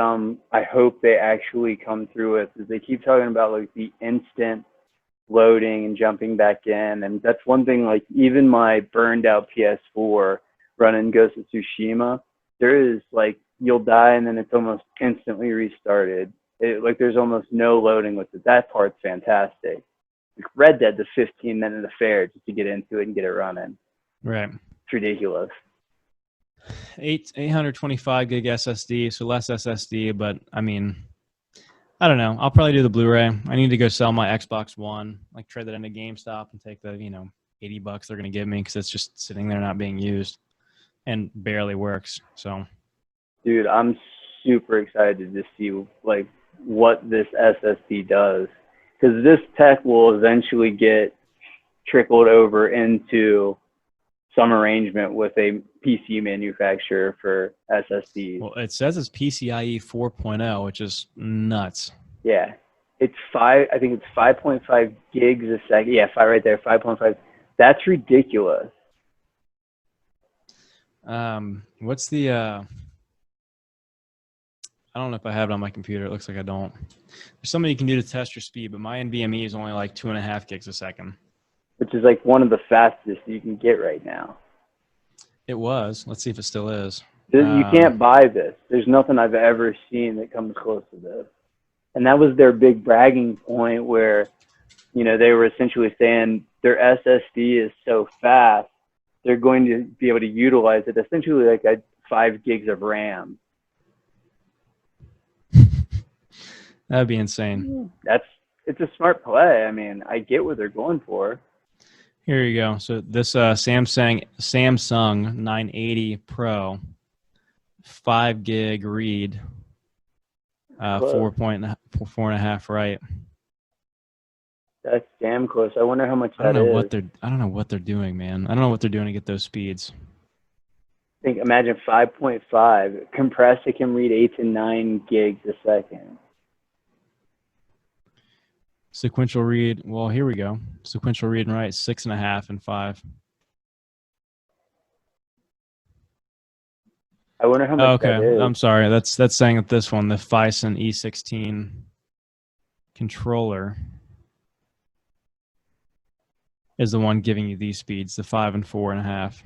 I hope they actually come through with is they keep talking about like the instant loading and jumping back in, and that's one thing. Like even my burned out PS4 running Ghost of Tsushima, there is like you'll die and then it's almost instantly restarted. Like there's almost no loading with it. That part's fantastic. Like Red Dead's a 15-minute affair just to get into it and get it running. Right. It's ridiculous. 825 gig SSD, so less SSD, but I mean, I don't know. I'll probably do the Blu-ray. I need to go sell my Xbox One, like trade that into GameStop and take the, $80 they're going to give me because it's just sitting there not being used and barely works. So, dude, I'm super excited to see like what this SSD does, because this tech will eventually get trickled over into some arrangement with a PC manufacturer for SSDs. Well, it says it's PCIe 4.0, which is nuts. Yeah. It's 5.5 gigs a second. Yeah, 5 right there, 5.5. That's ridiculous. What's the I don't know if I have it on my computer. It looks like I don't. There's something you can do to test your speed, but my NVMe is only like 2.5 gigs a second. Which is like one of the fastest you can get right now. It was. Let's see if it still is. You can't buy this. There's nothing I've ever seen that comes close to this. And that was their big bragging point where, they were essentially saying their SSD is so fast, they're going to be able to utilize it essentially like 5 gigs of RAM. That'd be insane. It's a smart play. I mean, I get what they're going for. Here you go. So this Samsung 980 Pro 5 gig read, 4.5 write. That's damn close. I wonder how much that is. I don't know what they're doing, man. I don't know what they're doing to get those speeds. Imagine 5.5 compressed. It can read 8 to 9 gigs a second. Sequential read. Well, here we go. Sequential read and write 6.5 and 5. I wonder how much that is. I'm sorry. That's saying that this one, the Phison E16 controller, is the one giving you these speeds, the 5 and 4.5,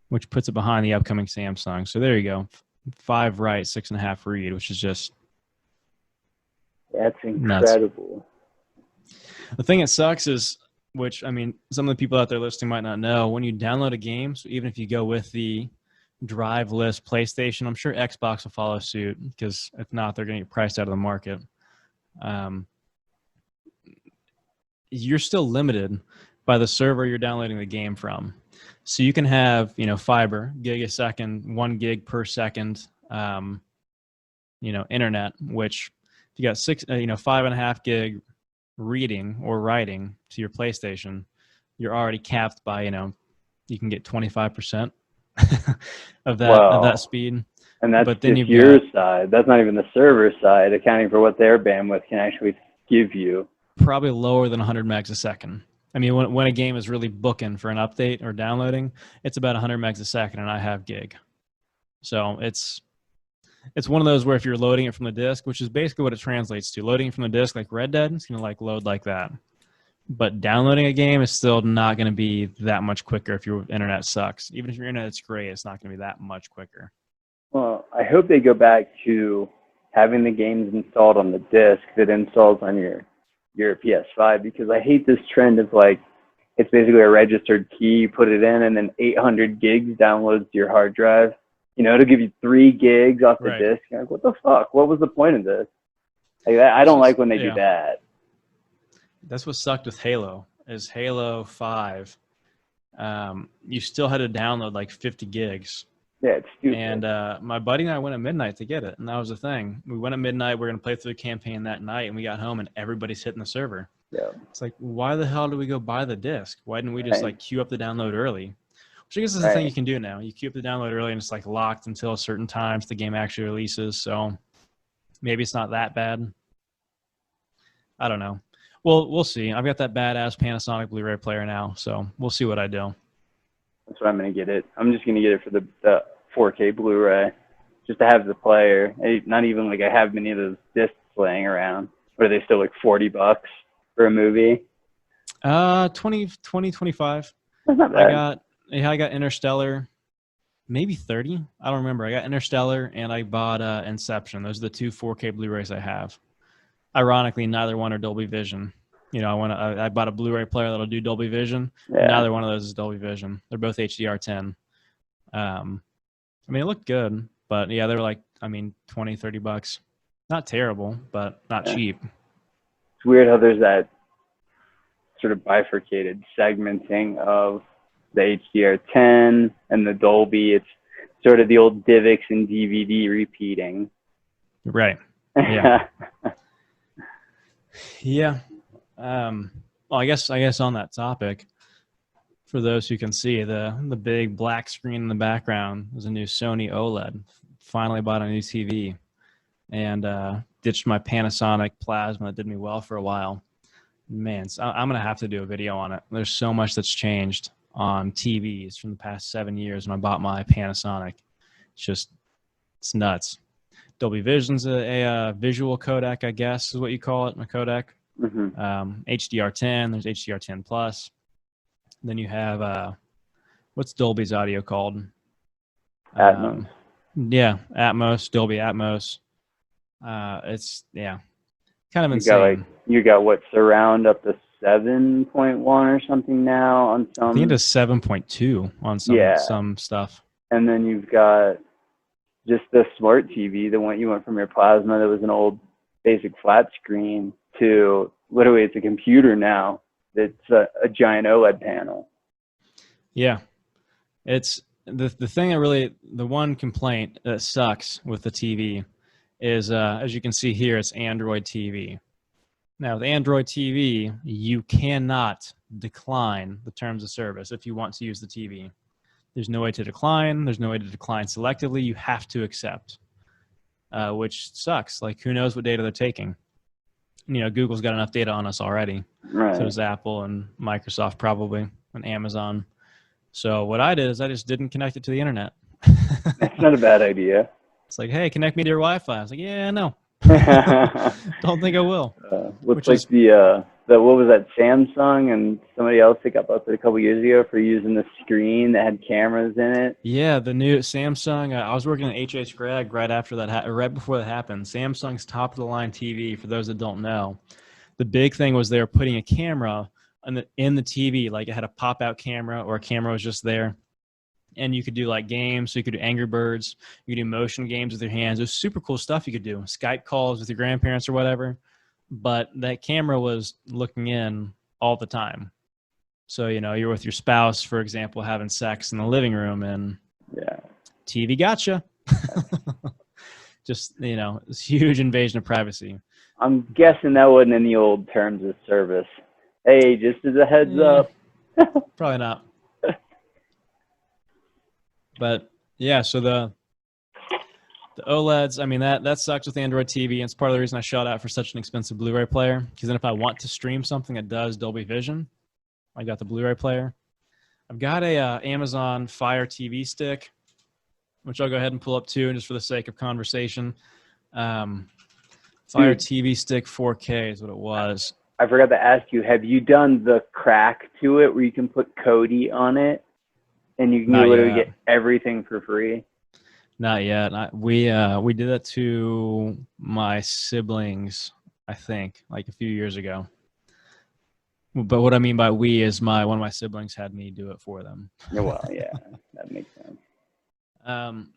which puts it behind the upcoming Samsung. So there you go. 5 write, 6.5 read, which is just that's incredible. Nuts. The thing that sucks is, which, I mean, some of the people out there listening might not know, when you download a game, so even if you go with the drive-less PlayStation, I'm sure Xbox will follow suit, because if not, they're going to get priced out of the market. You're still limited by the server you're downloading the game from. So you can have, fiber, gig a second, 1 gig per second, internet, which if you got 5.5 gig reading or writing to your PlayStation, you're already capped by, you can get 25% of that speed. And that's but then just your side. That's not even the server side, accounting for what their bandwidth can actually give you. Probably lower than 100 megs a second. I mean, when a game is really booking for an update or downloading, it's about 100 megs a second, and I have gig. So it's one of those where if you're loading it from the disk, which is basically what it translates to, loading it from the disk like Red Dead, it's going to load like that. But downloading a game is still not going to be that much quicker if your internet sucks. Even if your internet's great, it's not going to be that much quicker. Well, I hope they go back to having the games installed on the disk that installs on your PS5, because I hate this trend of it's basically a registered key, you put it in, and then 800 gigs downloads to your hard drive. It'll give you 3 gigs off the disk. You're like, what the fuck? What was the point of this? I don't like when they do that. That's what sucked with Halo, is Halo 5. You still had to download 50 gigs. Yeah, it's stupid. And my buddy and I went at midnight to get it, and that was the thing. We went at midnight. We're going to play through the campaign that night, and we got home, and everybody's hitting the server. Yeah. It's like, why the hell did we go buy the disc? Why didn't we just queue up the download early? Which I guess is the thing you can do now. You queue up the download early, and it's locked until certain times the game actually releases. So maybe it's not that bad. I don't know. Well, we'll see. I've got that badass Panasonic Blu-ray player now, so we'll see what I do. That's what I'm going to get it. I'm just going to get it for the 4K Blu-ray, just to have the player. Not even I have many of those discs laying around. But are they still $40 for a movie? 25. That's not bad. I got Interstellar, maybe 30. I don't remember. I got Interstellar and I bought Inception. Those are the 2 4K Blu-rays I have. Ironically, neither one are Dolby Vision. I bought a Blu-ray player that'll do Dolby Vision. Yeah. Neither one of those is Dolby Vision. They're both HDR10. It looked good, but yeah, they're $20, $30. Not terrible, but not cheap. It's weird how there's that sort of bifurcated segmenting of the HDR10 and the Dolby. It's sort of the old DivX and DVD repeating. Right. Yeah. Yeah. Well, I guess on that topic, for those who can see, the big black screen in the background is a new Sony OLED. Finally bought a new TV and ditched my Panasonic Plasma that did me well for a while. Man, so I'm going to have to do a video on it. There's so much that's changed on TVs from the past 7 years when I bought my Panasonic. It's nuts. Dolby Vision's a visual codec, I guess is what you call it, a codec. Mm-hmm. HDR10, there's HDR10 Plus. Then you have, what's Dolby's audio called? Atmos. Yeah, Atmos, Dolby Atmos. It's, kind of insane. You got what, surround up to 7.1 or something now on some. I think it is 7.2 on some stuff. And then you've got just the smart TV, the one you went from your Plasma that was an old basic flat screen to literally it's a computer now. It's a giant OLED panel. Yeah. It's the thing that really, the one complaint that sucks with the TV is, as you can see here, it's Android TV. Now, with Android TV, you cannot decline the terms of service if you want to use the TV. There's no way to decline. There's no way to decline selectively. You have to accept, which sucks. Who knows what data they're taking? Google's got enough data on us already. Right. So does Apple and Microsoft probably, and Amazon. So what I did is I just didn't connect it to the internet. That's not a bad idea. It's hey, connect me to your Wi-Fi. I was yeah, no. Don't think I will. Looks like the what was that, Samsung and somebody else that got busted a couple years ago for using the screen that had cameras in it. Yeah, the new Samsung. I was working at HH Greg right after that, right before that happened. Samsung's top of the line TV. For those that don't know, the big thing was they were putting a camera in the TV, it had a pop out camera or a camera was just there. And you could do games, so you could do Angry Birds, you could do motion games with your hands. It was super cool stuff you could do. Skype calls with your grandparents or whatever. But that camera was looking in all the time. So, you're with your spouse, for example, having sex in the living room, and Yeah. TV gotcha. Just, this huge invasion of privacy. I'm guessing that wasn't in the old terms of service. Hey, just as a heads up. Probably not. But yeah, so the OLEDs, I mean, that sucks with Android TV, and it's part of the reason I shot out for such an expensive Blu-ray player. Because then if I want to stream something that does Dolby Vision, I got the Blu-ray player. I've got a Amazon Fire TV Stick, which I'll go ahead and pull up too, just for the sake of conversation. Fire TV Stick 4K is what it was. I forgot to ask you, have you done the crack to it where you can put Kodi on it and you can literally get everything for free? Not yet. We did that to my siblings, I think, like a few years ago. But what I mean by we is one of my siblings had me do it for them. Well, yeah, that makes sense.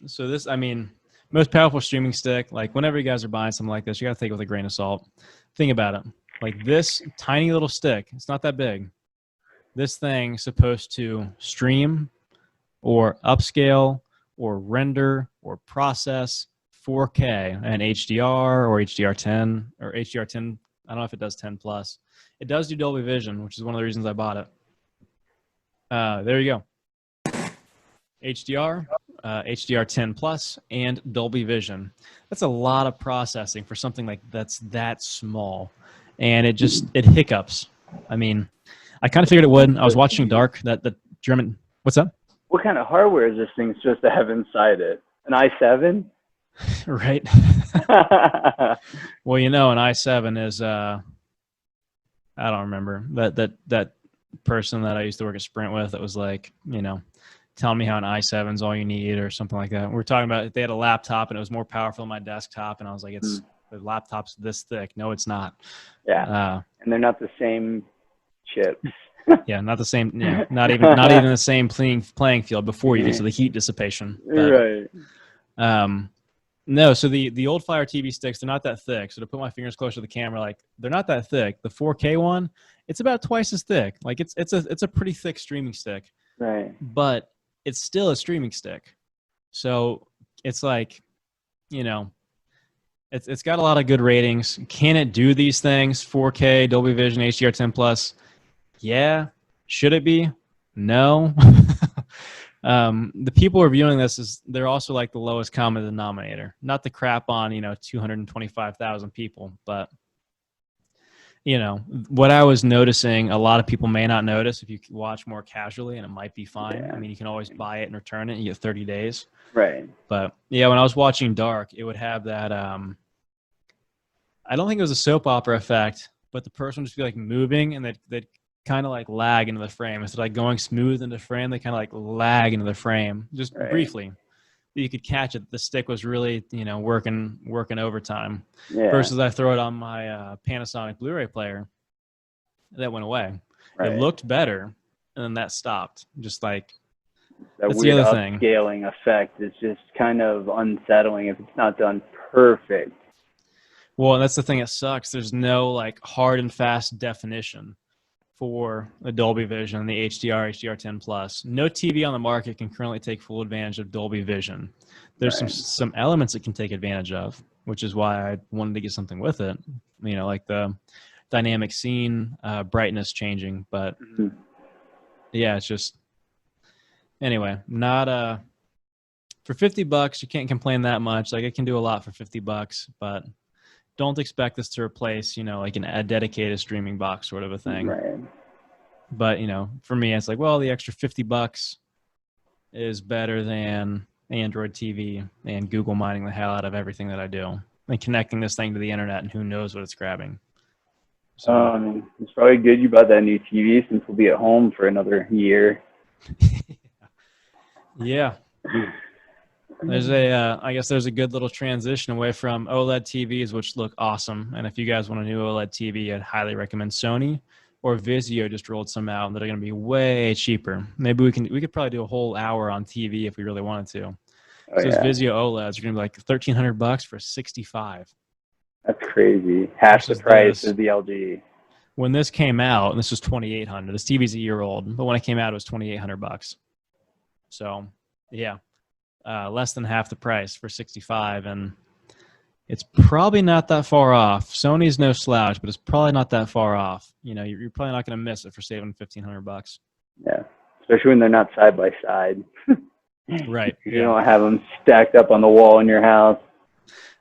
So this, I mean, most powerful streaming stick, like whenever you guys are buying something like this, you got to take it with a grain of salt. Think about it. Like this tiny little stick, it's not that big. This thing's supposed to stream or upscale or render or process 4K and HDR or HDR10 or HDR10. I don't know if it does 10 plus. It does do Dolby Vision, which is one of the reasons I bought it. There you go. HDR, HDR10 plus, and Dolby Vision. That's a lot of processing for something like that's that small. And it hiccups. I mean, I kind of figured it would. I was watching Dark, that German. What's up? What kind of hardware is this thing supposed to have inside it? An i7? Right. Well, an i7 is I don't remember that person that I used to work at Sprint with that was like, telling me how an i7 is all you need or something like that. We were talking about they had a laptop and it was more powerful than my desktop, and I was like, the laptop's this thick. No, it's not. Yeah. And they're not the same chips. Yeah, not the same. Yeah, not even the same playing field before you get to the heat dissipation. But, right. No, so the old Fire TV sticks, they're not that thick. So to put my fingers close to the camera, like they're not that thick. The 4K one, it's about twice as thick. Like it's a pretty thick streaming stick. Right. But it's still a streaming stick. So it's like, it's got a lot of good ratings. Can it do these things? 4K, Dolby Vision, HDR10 plus? Yeah. Should it be? No. The people reviewing this they're also like the lowest common denominator. Not the crap on 225,000 people, but what I was noticing, a lot of people may not notice if you watch more casually, and it might be fine. Yeah. I mean, you can always buy it and return it, and you get 30 days. Right. But yeah, when I was watching Dark, it would have that. I don't think it was a soap opera effect, but the person would just be like moving, and they'd kind of like lag into the frame. Instead of like going smooth into the frame, they kind of like lag into the frame just briefly. You could catch it. The stick was really, working overtime. Yeah. Versus I throw it on my Panasonic Blu-ray player. That went away. Right. It looked better, and then that stopped. Just like that that's weird the other thing. Upscaling effect is just kind of unsettling if it's not done perfect. Well, and that's the thing that sucks. There's no like hard and fast definition for the Dolby Vision and the HDR, HDR10 plus. No TV on the market can currently take full advantage of Dolby Vision. There's some elements it can take advantage of, which is why I wanted to get something with it. Like the dynamic scene, brightness changing. But yeah, it's just anyway, not for $50. You can't complain that much. Like it can do a lot for $50, but don't expect this to replace, like a dedicated streaming box sort of a thing. Right. But, for me, it's like, well, the extra $50 is better than Android TV and Google mining the hell out of everything that I do and connecting this thing to the internet, and who knows what it's grabbing. So it's probably good you bought that new TV since we'll be at home for another year. Yeah. I guess there's a good little transition away from OLED TVs, which look awesome. And if you guys want a new OLED TV, I'd highly recommend Sony, or Vizio just rolled some out that are going to be way cheaper. Maybe we could probably do a whole hour on TV if we really wanted to. Those Vizio OLEDs are going to be like $1,300 for 65. That's crazy. Half the price of the LG. when this came out, and this was $2,800. This TV's a year old, but when it came out, it was $2,800. So, yeah, less than half the price for 65, and it's probably not that far off. Sony's no slouch, but it's probably not that far off. You know, you're probably not going to miss it for saving $1,500. Yeah, especially when they're not side by side. Right. You don't have them stacked up on the wall in your house.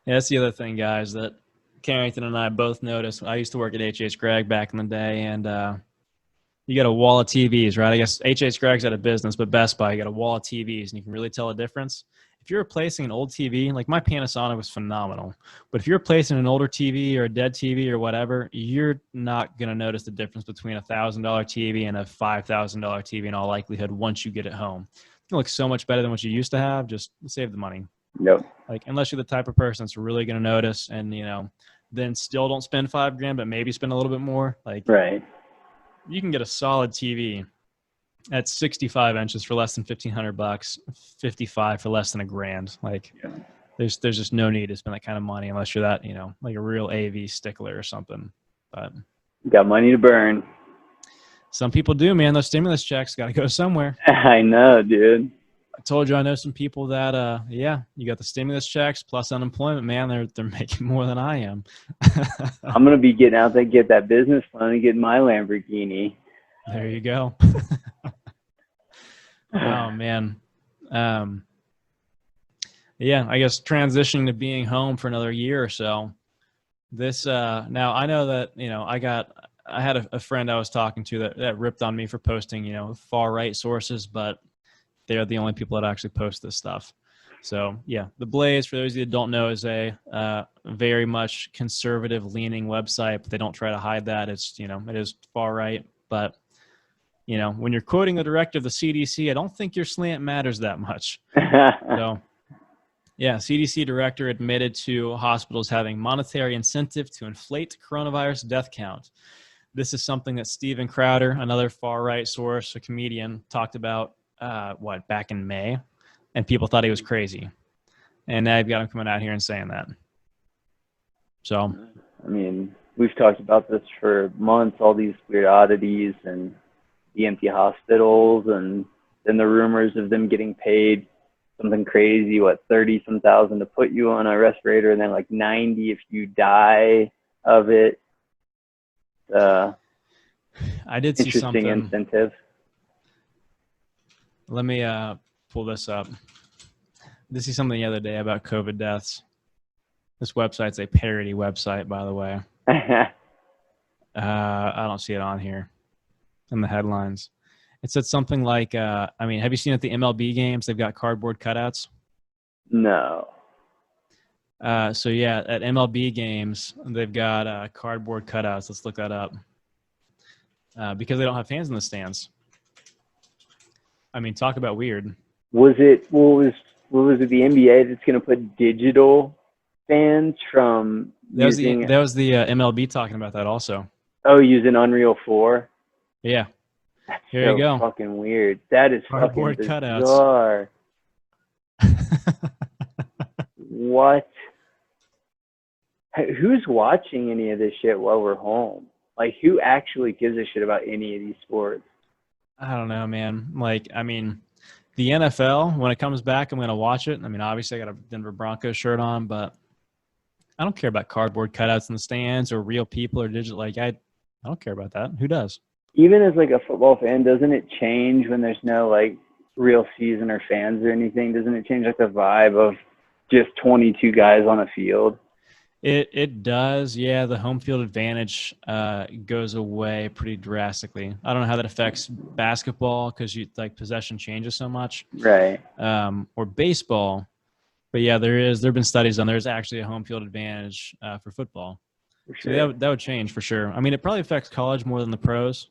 Yeah, that's the other thing, guys, that Carrington and I both noticed. I used to work at H.H. Gregg back in the day, and you got a wall of TVs, right? I guess H.H. Gregg's out of business, but Best Buy, you got a wall of TVs, and you can really tell a difference. If you're replacing an old TV, like my Panasonic was phenomenal, but if you're replacing an older TV or a dead TV or whatever, you're not going to notice the difference between a $1,000 TV and a $5,000 TV in all likelihood once you get it home. It can look so much better than what you used to have. Just save the money. Yep. Like, unless you're the type of person that's really going to notice and, you know, then still don't spend $5,000, but maybe spend a little bit more. Like, right. You can get a solid TV at 65 inches for less than $1,500, 55 for less than $1,000. Like, yeah. There's just no need to spend that kind of money unless you're that, you know, like a real AV stickler or something. But you got money to burn. Some people do, man. Those stimulus checks got to go somewhere. I know, dude. I told you I know some people that, yeah, you got the stimulus checks plus unemployment, man. They're making more than I am. I'm gonna be getting out there, get that business loan, and get my Lamborghini. There you go. Oh man. Yeah, I guess transitioning to being home for another year or so. This now I know that, you know, I had a friend I was talking to that ripped on me for posting, you know, far right sources, but they're the only people that actually post this stuff. So yeah, The Blaze, for those of you that don't know, is a very much conservative leaning website, but they don't try to hide that. It's, you know, it is far right, but you know, when you're quoting the director of the CDC, I don't think your slant matters that much. So yeah, CDC director admitted to hospitals having monetary incentive to inflate coronavirus death count. This is something that Steven Crowder, another far right source, a comedian, talked about back in May, and people thought he was crazy. And now you've got him coming out here and saying that. So, I mean, we've talked about this for months, all these weird oddities and the empty hospitals, and then the rumors of them getting paid something crazy, 30-some thousand to put you on a respirator, and then like 90 if you die of it. I did see something. Interesting incentive. Let me pull this up. I did see something the other day about COVID deaths. This website's a parody website, by the way. I don't see it on here in the headlines. It said something like, I mean, have you seen at the MLB games, they've got cardboard cutouts? No. So yeah, at MLB games, they've got cardboard cutouts. Let's look that up. Because they don't have fans in the stands. I mean, talk about weird. What was it, the NBA that's going to put digital fans from that was the MLB talking about that also. Oh, using Unreal 4? Yeah. That's Here you go. Fucking weird. That is cardboard fucking cutouts. What? Who's watching any of this shit while we're home? Like, who actually gives a shit about any of these sports? I don't know, man. Like, I mean, the NFL, when it comes back, I'm going to watch it. I mean, obviously, I got a Denver Broncos shirt on, but I don't care about cardboard cutouts in the stands or real people or digital. Like, I don't care about that. Who does? Even as, like, a football fan, doesn't it change when there's no, like, real season or fans or anything? Doesn't it change, like, the vibe of just 22 guys on a field? It does, yeah. The home field advantage goes away pretty drastically. I don't know how that affects basketball because possession changes so much, right? Or baseball, but yeah, there've been studies on there's actually a home field advantage for football. For sure. So that would change for sure. I mean, it probably affects college more than the pros.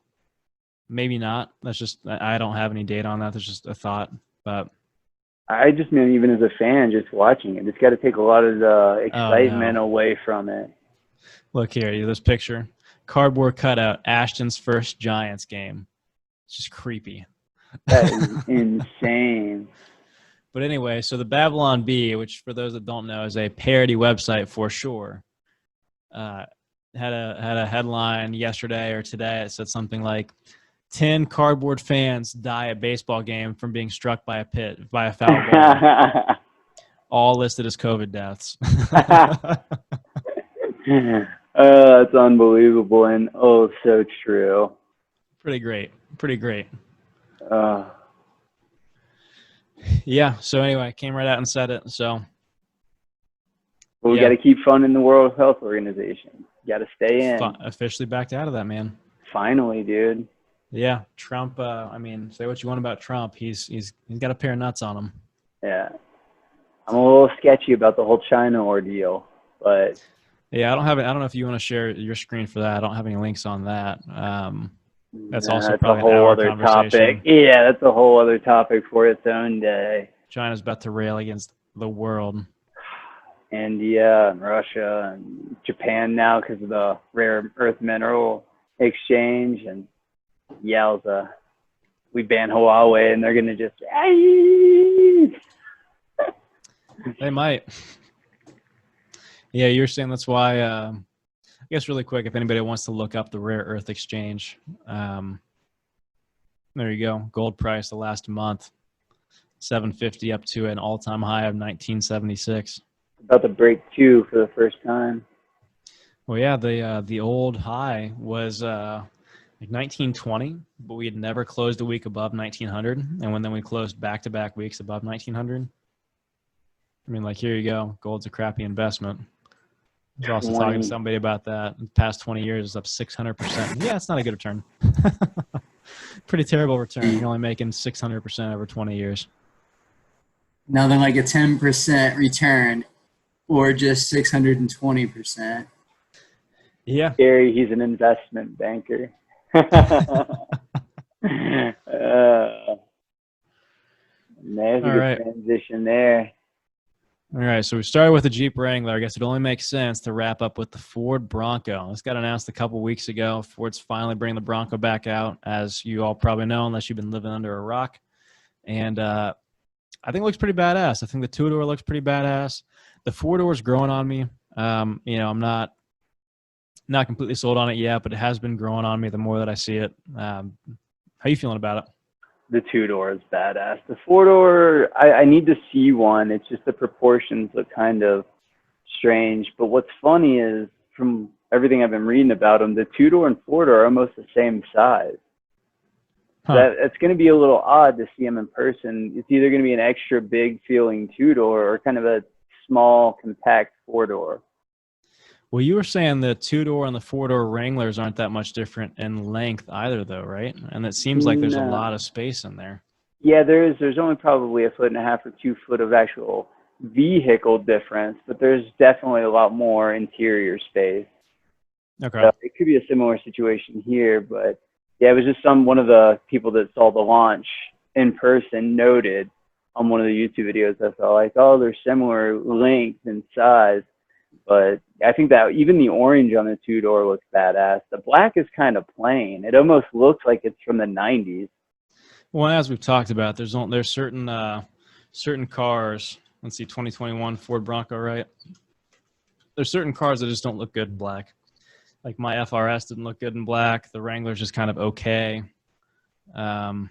Maybe not. That's just I don't have any data on that. That's just a thought, but. I just mean even as a fan, just watching it, it's got to take a lot of the excitement away from it. Look here, this picture. Cardboard cutout, Ashton's first Giants game. It's just creepy. That is insane. But anyway, so the Babylon Bee, which for those that don't know is a parody website for sure, had a headline yesterday or today. It said something like 10 cardboard fans die at baseball game from being struck by a foul ball. All listed as COVID deaths. That's unbelievable and oh, so true. Pretty great. Pretty great. Uh, Yeah. So anyway, I came right out and said it. So we got to keep funding the World Health Organization. Got to stay in. Officially backed out of that, man. Finally, dude. Yeah, Trump. I mean, say what you want about Trump. He's got a pair of nuts on him. Yeah, I'm a little sketchy about the whole China ordeal, but yeah, I don't know if you want to share your screen for that. I don't have any links on that. That's also probably a whole other topic. Yeah, that's a whole other topic for its own day. China's about to rail against the world. India and Russia and Japan now because of the rare earth mineral exchange, and yowza, we ban Huawei and they're gonna just they might. Yeah, you're saying that's why. I guess really quick, if anybody wants to look up the rare earth exchange, there you go. Gold price the last month, $750 up to an all-time high of 1976. About to break 2 for the first time. Well, yeah, the old high was like 1920, but we had never closed a week above 1900, and then we closed back-to-back weeks above 1900. I mean, like, here you go. Gold's a crappy investment. I was also talking to somebody about that. In the past 20 years, it's up 600%. Yeah, it's not a good return. Pretty terrible return. You're only making 600% over 20 years. Nothing like a 10% return or just 620%. Yeah. Gary, he's an investment banker. There's a good transition there. All right, so we started with the Jeep Wrangler. I guess it only makes sense to wrap up with the Ford Bronco. This got announced a couple weeks ago. Ford's finally bringing the Bronco back out, as you all probably know, unless you've been living under a rock. And I think it looks pretty badass. I think the two-door looks pretty badass. The four-door's growing on me. You know, I'm not completely sold on it yet, but it has been growing on me the more that I see it. How you feeling about it? The two-door is badass. The four-door, I need to see one. It's just the proportions look kind of strange. But what's funny is, from everything I've been reading about them, the two-door and four-door are almost the same size. Huh. It's going to be a little odd to see them in person. It's either going to be an extra big feeling two-door or kind of a small, compact four-door. Well, you were saying the two-door and the four-door Wranglers aren't that much different in length either, though, right? And it seems like there's a lot of space in there. Yeah, there's only probably 1.5 feet or 2 feet of actual vehicle difference, but there's definitely a lot more interior space. Okay. So it could be a similar situation here, but yeah, it was just one of the people that saw the launch in person noted on one of the YouTube videos I saw, like, oh, they're similar length and size. But I think that even the orange on the two-door looks badass. The black is kind of plain. It almost looks like it's from the 90s. Well, as we've talked about, there's certain cars. Let's see, 2021 Ford Bronco, right? There's certain cars that just don't look good in black. Like my FRS didn't look good in black. The Wrangler's just kind of okay. I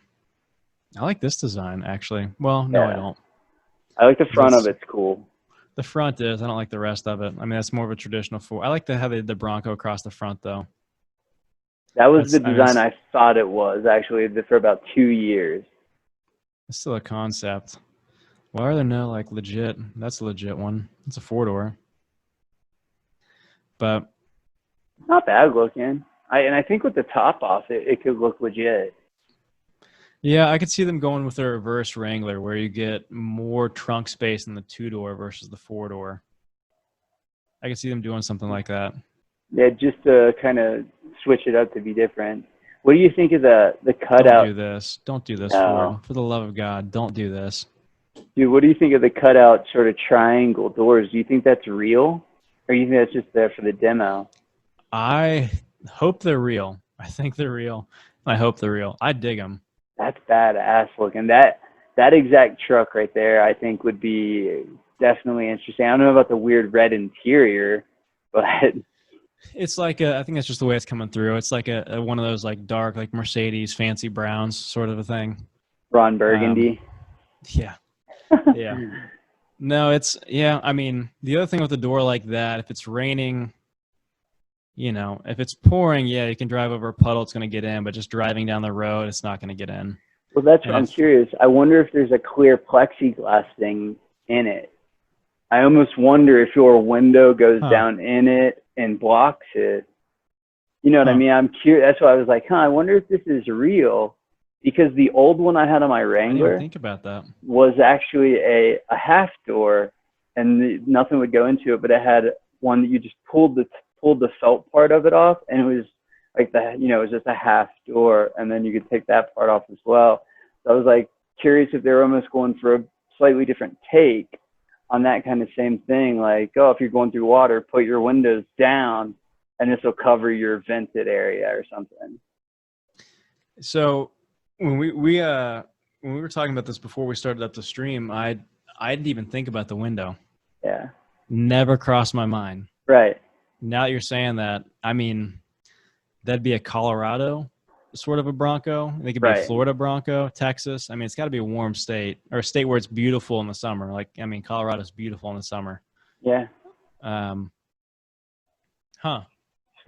like this design, actually. Well, no, I don't. I like the front of it's cool. The front is. I don't like the rest of it. I mean, that's more of a traditional Ford. I like to have the Bronco across the front, though. That was the design I thought it was, actually, for about 2 years. It's still a concept. Why are there no, like, legit? That's a legit one. It's a four-door. But not bad looking. And I think with the top off, it could look legit. Yeah, I could see them going with a reverse Wrangler where you get more trunk space in the two-door versus the four-door. I could see them doing something like that. Yeah, just to kind of switch it up to be different. What do you think of the cutout? Don't do this. Don't do this, Ford. For the love of God, don't do this. Dude, what do you think of the cutout sort of triangle doors? Do you think that's real? Or do you think that's just there for the demo? I hope they're real. I think they're real. I hope they're real. I dig them. That's badass looking. That exact truck right there, I think, would be definitely interesting. I don't know about the weird red interior, but It's like I think that's just the way it's coming through. It's like a one of those like dark, like Mercedes fancy browns sort of a thing. Ron Burgundy. Yeah, yeah. No, it's yeah. I mean, the other thing with the door like that, if it's raining, if it's pouring, yeah, you can drive over a puddle, it's going to get in. But just driving down the road, it's not going to get in. Well, that's And what I'm it's curious. I wonder if there's a clear plexiglass thing in it. I almost wonder if your window goes down in it and blocks it. You know what I mean? I'm curious. That's why I was like, I wonder if this is real. Because the old one I had on my I didn't Wrangler even think about that. was actually a half door, and nothing would go into it, but it had one that you just pulled the felt part of it off, and it was like it was just a half door, and then you could take that part off as well. So I was like curious if they were almost going for a slightly different take on that kind of same thing. Like, oh, if you're going through water, put your windows down, and this will cover your vented area or something. So when we were talking about this before we started up the stream, I didn't even think about the window. Yeah. Never crossed my mind. Right. Now that you're saying that, I mean, that'd be a Colorado sort of a Bronco. It could be a Florida Bronco, Texas. I mean, it's got to be a warm state or a state where it's beautiful in the summer. Like, I mean, Colorado's beautiful in the summer. Yeah. I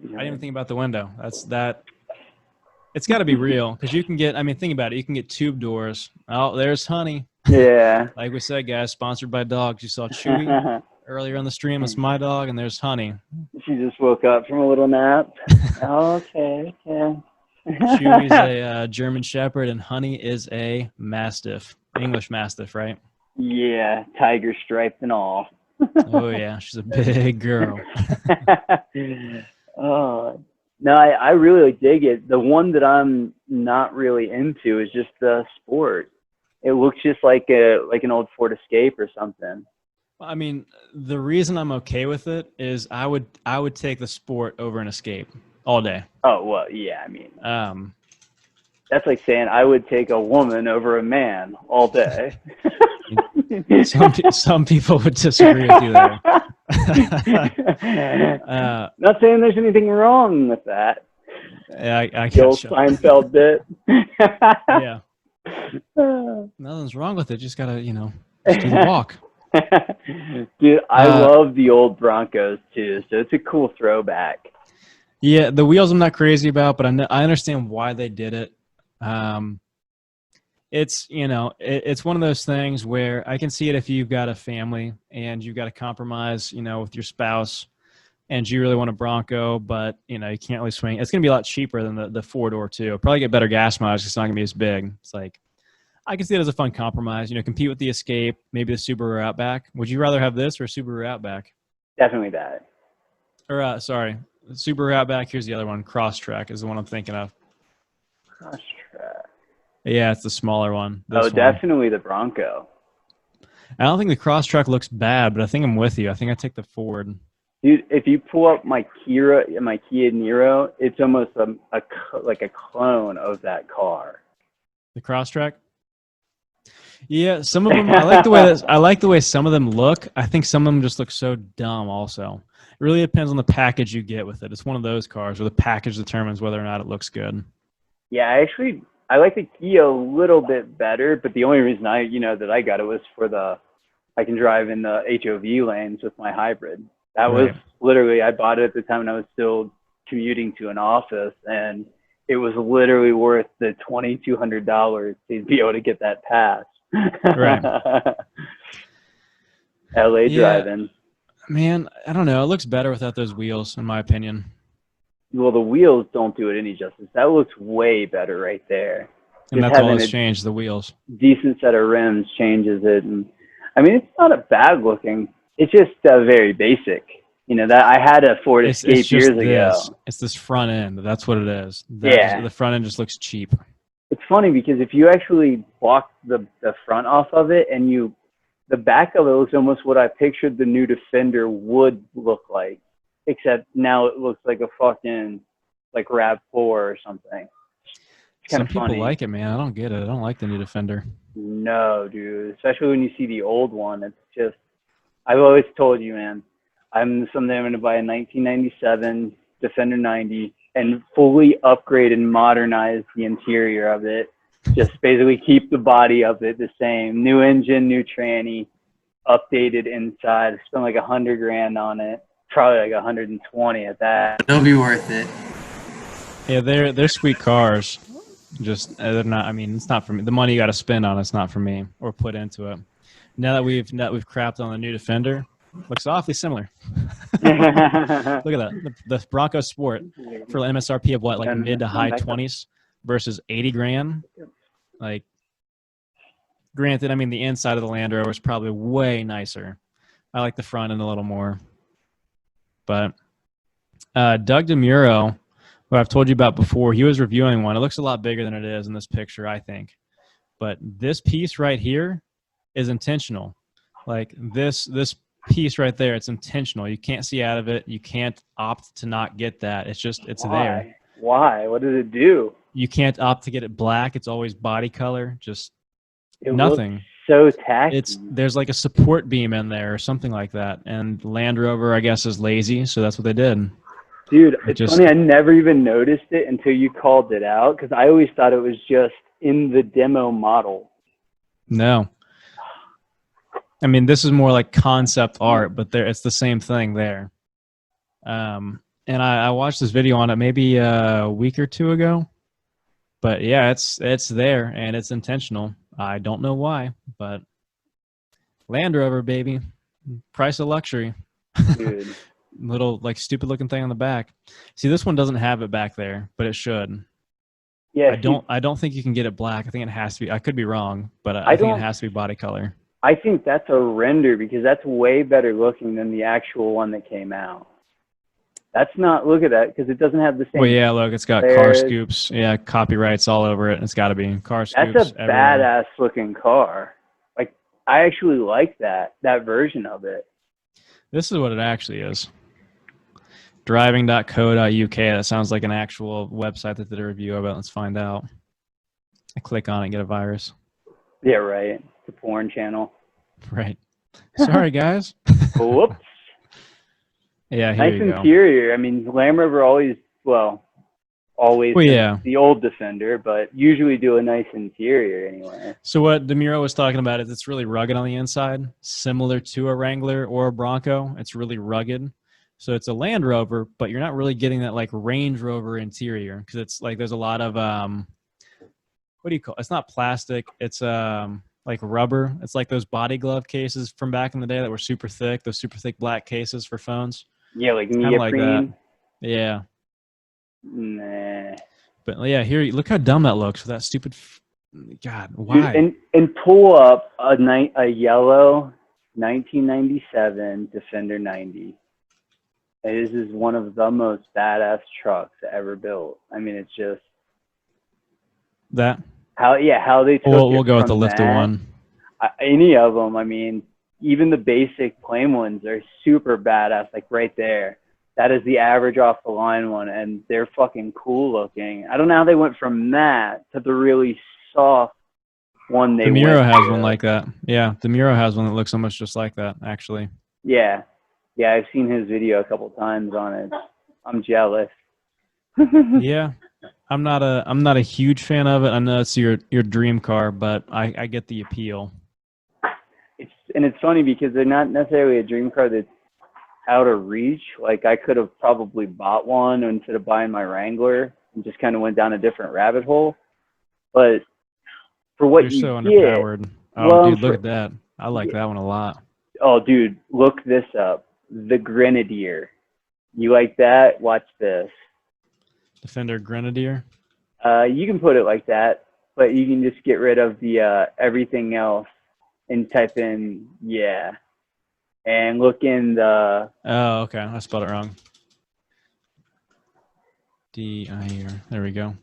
didn't even think about the window. It's got to be real because you can get, I mean, think about it. You can get tube doors. Oh, there's Honey. Yeah. Like we said, guys, sponsored by dogs. You saw Chewy earlier on the stream. It's my dog, and there's Honey. She just woke up from a little nap. Okay. Chewy's a German Shepherd, and Honey is a Mastiff. English Mastiff, right? Yeah, tiger striped and all. Oh, yeah. She's a big girl. Oh. No, I really dig it. The one that I'm not really into is just the Sport. It looks just like an old Ford Escape or something. I mean, the reason I'm okay with it is I would take the Sport over an Escape all day. Oh, well, yeah, I mean, that's like saying I would take a woman over a man all day. Some people would disagree with you there. Not saying there's anything wrong with that. Yeah, I the old Seinfeld bit. Yeah. Nothing's wrong with it. Just gotta, just do the walk. Dude, I love the old Broncos too, so it's a cool throwback. Yeah, the wheels I'm not crazy about, but I understand why they did it. It's it's one of those things where I can see it if you've got a family and you've got to compromise, with your spouse, and you really want a Bronco, but you can't really swing. It's gonna be a lot cheaper than the 4-door too. Probably get better gas mileage. It's not gonna be as big. It's like I can see it as a fun compromise. Compete with the Escape, maybe the Subaru Outback. Would you rather have this or a Subaru Outback? Definitely that. Or sorry, Subaru Outback. Here's the other one. Crosstrek is the one I'm thinking of. Crosstrek. Yeah, it's the smaller one. Definitely the Bronco. I don't think the Crosstrek looks bad, but I think I'm with you. I think I take the Ford. Dude, if you pull up my Kia Niro, it's almost like a clone of that car. The Crosstrek. Yeah, some of them. I like the way some of them look. I think some of them just look so dumb. Also, it really depends on the package you get with it. It's one of those cars where the package determines whether or not it looks good. Yeah, I like the Kia a little bit better, but the only reason that I got it was for I can drive in the HOV lanes with my hybrid. That was literally, I bought it at the time when I was still commuting to an office, and it was literally worth the $2,200 to be able to get that pass. Right. LA driving. Man, I don't know. It looks better without those wheels, in my opinion. Well, the wheels don't do it any justice. That looks way better right there. And Just that's all that's a changed, the wheels. decent set of rims changes it. And I mean, it's not a bad looking. It's just very basic. That I had a Ford Escape years ago. It's this front end. That's what it is. The front end just looks cheap. It's funny because if you actually block the front off of it and the back of it looks almost what I pictured the new Defender would look like. Except now it looks like a fucking like RAV4 or something. Some people like it, man. I don't get it. I don't like the new Defender. No, dude. Especially when you see the old one. It's just, I've always told you, man, I'm going to buy a 1997 Defender 90 and fully upgrade and modernize the interior of it. Just basically keep the body of it the same. New engine, new tranny, updated inside. Spent like $100,000 on it. Probably like 120 at that. It'll be worth it. Yeah, they're sweet cars. Just they're not. I mean, it's not for me. The money you got to spend on it's not for me or put into it. Now that we've crapped on the new Defender, looks awfully similar. Look at that. The Bronco Sport for MSRP of what, like mid to high 20s versus 80 grand. Like, granted, I mean the inside of the Land Rover is probably way nicer. I like the front end a little more. But Doug DeMuro, who I've told you about before, he was reviewing one. It looks a lot bigger than it is in this picture, I think. But this piece right here is intentional. Like this piece right there, it's intentional. You can't see out of it. You can't opt to not get that. It's just, it's there. Why? What does it do? You can't opt to get it black. It's always body color. Just It nothing. looks so tacky. There's like a support beam in there or something like that. And Land Rover, I guess, is lazy, so that's what they did. Dude, it's funny. I never even noticed it until you called it out because I always thought it was just in the demo model. No. I mean, this is more like concept art, but it's the same thing there. And I watched this video on it maybe a week or two ago. But yeah, it's there and it's intentional. I don't know why, but Land Rover, baby, price of luxury. Dude. Little like stupid looking thing on the back. See, this one doesn't have it back there, but it should. Yeah, I don't think you can get it black. I think it has to be. I could be wrong, but I think it has to be body color. I think that's a render because that's way better looking than the actual one that came out. That's not, look at that, because it doesn't have the same. Well, yeah, look, it's got car scoops. Yeah, copyrights all over it. It's got to be car scoops. That's a everywhere. badass looking car. Like, I actually like that version of it. This is what it actually is. Driving.co.uk. That sounds like an actual website that did a review of it. Let's find out. I click on it and get a virus. Yeah, right. It's a porn channel. Right. Sorry, guys. Whoops. Yeah, here nice you go. interior. I mean, Land Rover always yeah, the old Defender, but usually do a nice interior anyway. So what DeMuro was talking about is it's really rugged on the inside, similar to a Wrangler or a Bronco. It's really rugged. So it's a Land Rover, but you're not really getting that like Range Rover interior because it's like there's a lot of what do you call it? It's not plastic. It's like rubber. It's like those body glove cases from back in the day that were super thick, those super thick black cases for phones. Yeah, like neoprene. Like that. Yeah. Nah. But yeah, here, look how dumb that looks with that stupid. God, why? Dude, and pull up a yellow 1997 Defender 90. This is one of the most badass trucks ever built. I mean, it's just that. How they took we'll go with the lifted one. Any of them. I mean, even the basic plain ones are super badass. Like right there, that is the average off the line one, and they're fucking cool looking. I don't know how they went from that to the really soft one. DeMuro has one like that. Yeah, DeMuro has one that looks almost just like that, actually. Yeah, I've seen his video a couple times on it. I'm jealous. Yeah. I'm not a huge fan of it. I know it's your dream car, but I get the appeal. It's funny because they're not necessarily a dream car that's out of reach. Like I could have probably bought one instead of buying my Wrangler and just kind of went down a different rabbit hole. But for what you're so underpowered. Oh, dude, look at that. I like that one a lot. Oh, dude, look this up. The Grenadier. You like that? Watch this. Defender Grenadier? You can put it like that, but you can just get rid of the everything else and type in, and look in the... Oh, okay. I spelled it wrong. D-I-R. There we go.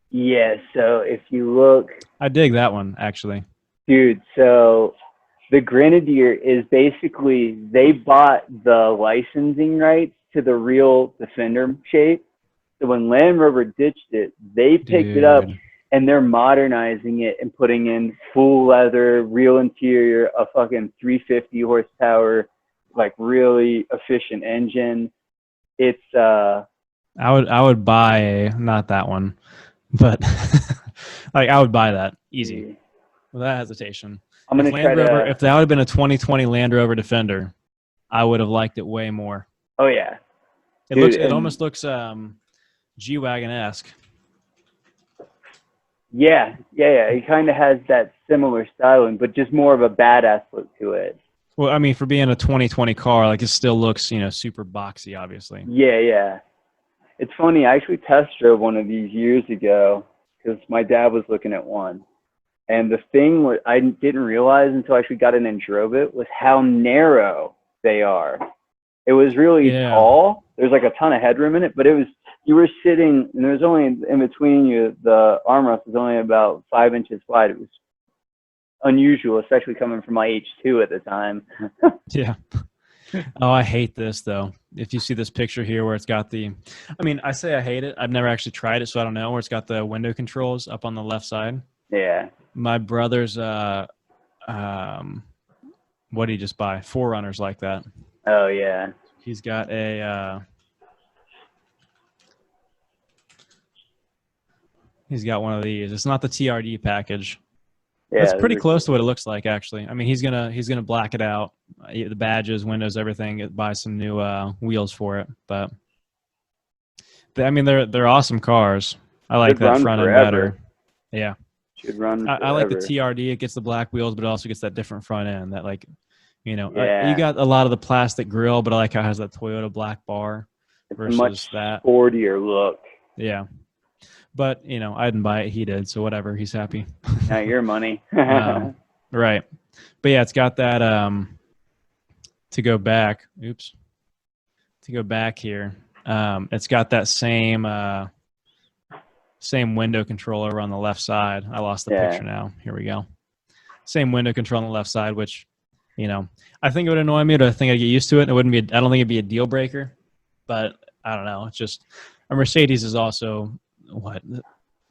Yeah, so if you look... I dig that one, actually. Dude, so the Grenadier is basically, they bought the licensing rights to the real Defender shape. So when Land Rover ditched it, they picked it up and they're modernizing it and putting in full leather, real interior, a fucking 350 horsepower, like really efficient engine. It's I would buy not that one, but like I would buy that easy Yeah. without hesitation. I'm If gonna try Land Rover, to. if that would have been a 2020 Land Rover Defender, I would have liked it way more. Oh yeah, It dude, looks, it and almost looks G-Wagon esque. yeah. It kind of has that similar styling, but just more of a badass look to it. Well, I mean, for being a 2020 car, like it still looks, super boxy, obviously. Yeah. It's funny. I actually test drove one of these years ago because my dad was looking at one. And the thing I didn't realize until I actually got in and drove it was how narrow they are. It was really tall. There's like a ton of headroom in it, but you were sitting, and there was only in between you, the armrest was only about 5 inches wide. It was unusual, especially coming from my H2 at the time. Yeah. Oh, I hate this though. If you see this picture here where it's got I say I hate it. I've never actually tried it, so I don't know, where it's got the window controls up on the left side. Yeah. My brother's, what did he just buy? 4Runners like that. Oh yeah. He's got he's got one of these. It's not the TRD package. Yeah. That's pretty close to what it looks like, actually. I mean, he's gonna black it out, the badges, windows, everything. Buy some new wheels for it, but I mean, they're awesome cars. I like that front end better. Yeah, should run. I like the TRD. It gets the black wheels, but it also gets that different front end. That you got a lot of the plastic grill, but I like how it has that Toyota black bar versus much that sportier look. Yeah. But, I didn't buy it. He did. So whatever. He's happy. Not your money. Right. But yeah, it's got that to go back. Oops. To go back here. It's got that same window controller on the left side. I lost the picture now. Here we go. Same window control on the left side, which, I think it would annoy me, but I think I'd get used to it. I don't think it'd be a deal breaker. But I don't know. It's just a Mercedes is also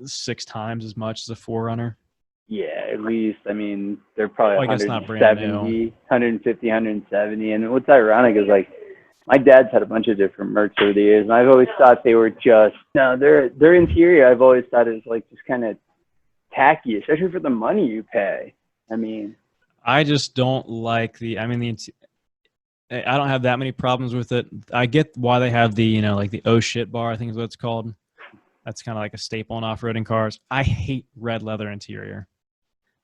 6 times as much as a 4Runner. Yeah, at least. I mean, they're probably 170, 150, 170. And what's ironic is like my dad's had a bunch of different Mercs over the years, and I've always thought they were their interior. I've always thought it was like just kind of tacky, especially for the money you pay. I mean, I just don't like I don't have that many problems with it. I get why they have the like the oh shit bar, I think is what it's called. That's kind of like a staple in off-roading cars. I hate red leather interior.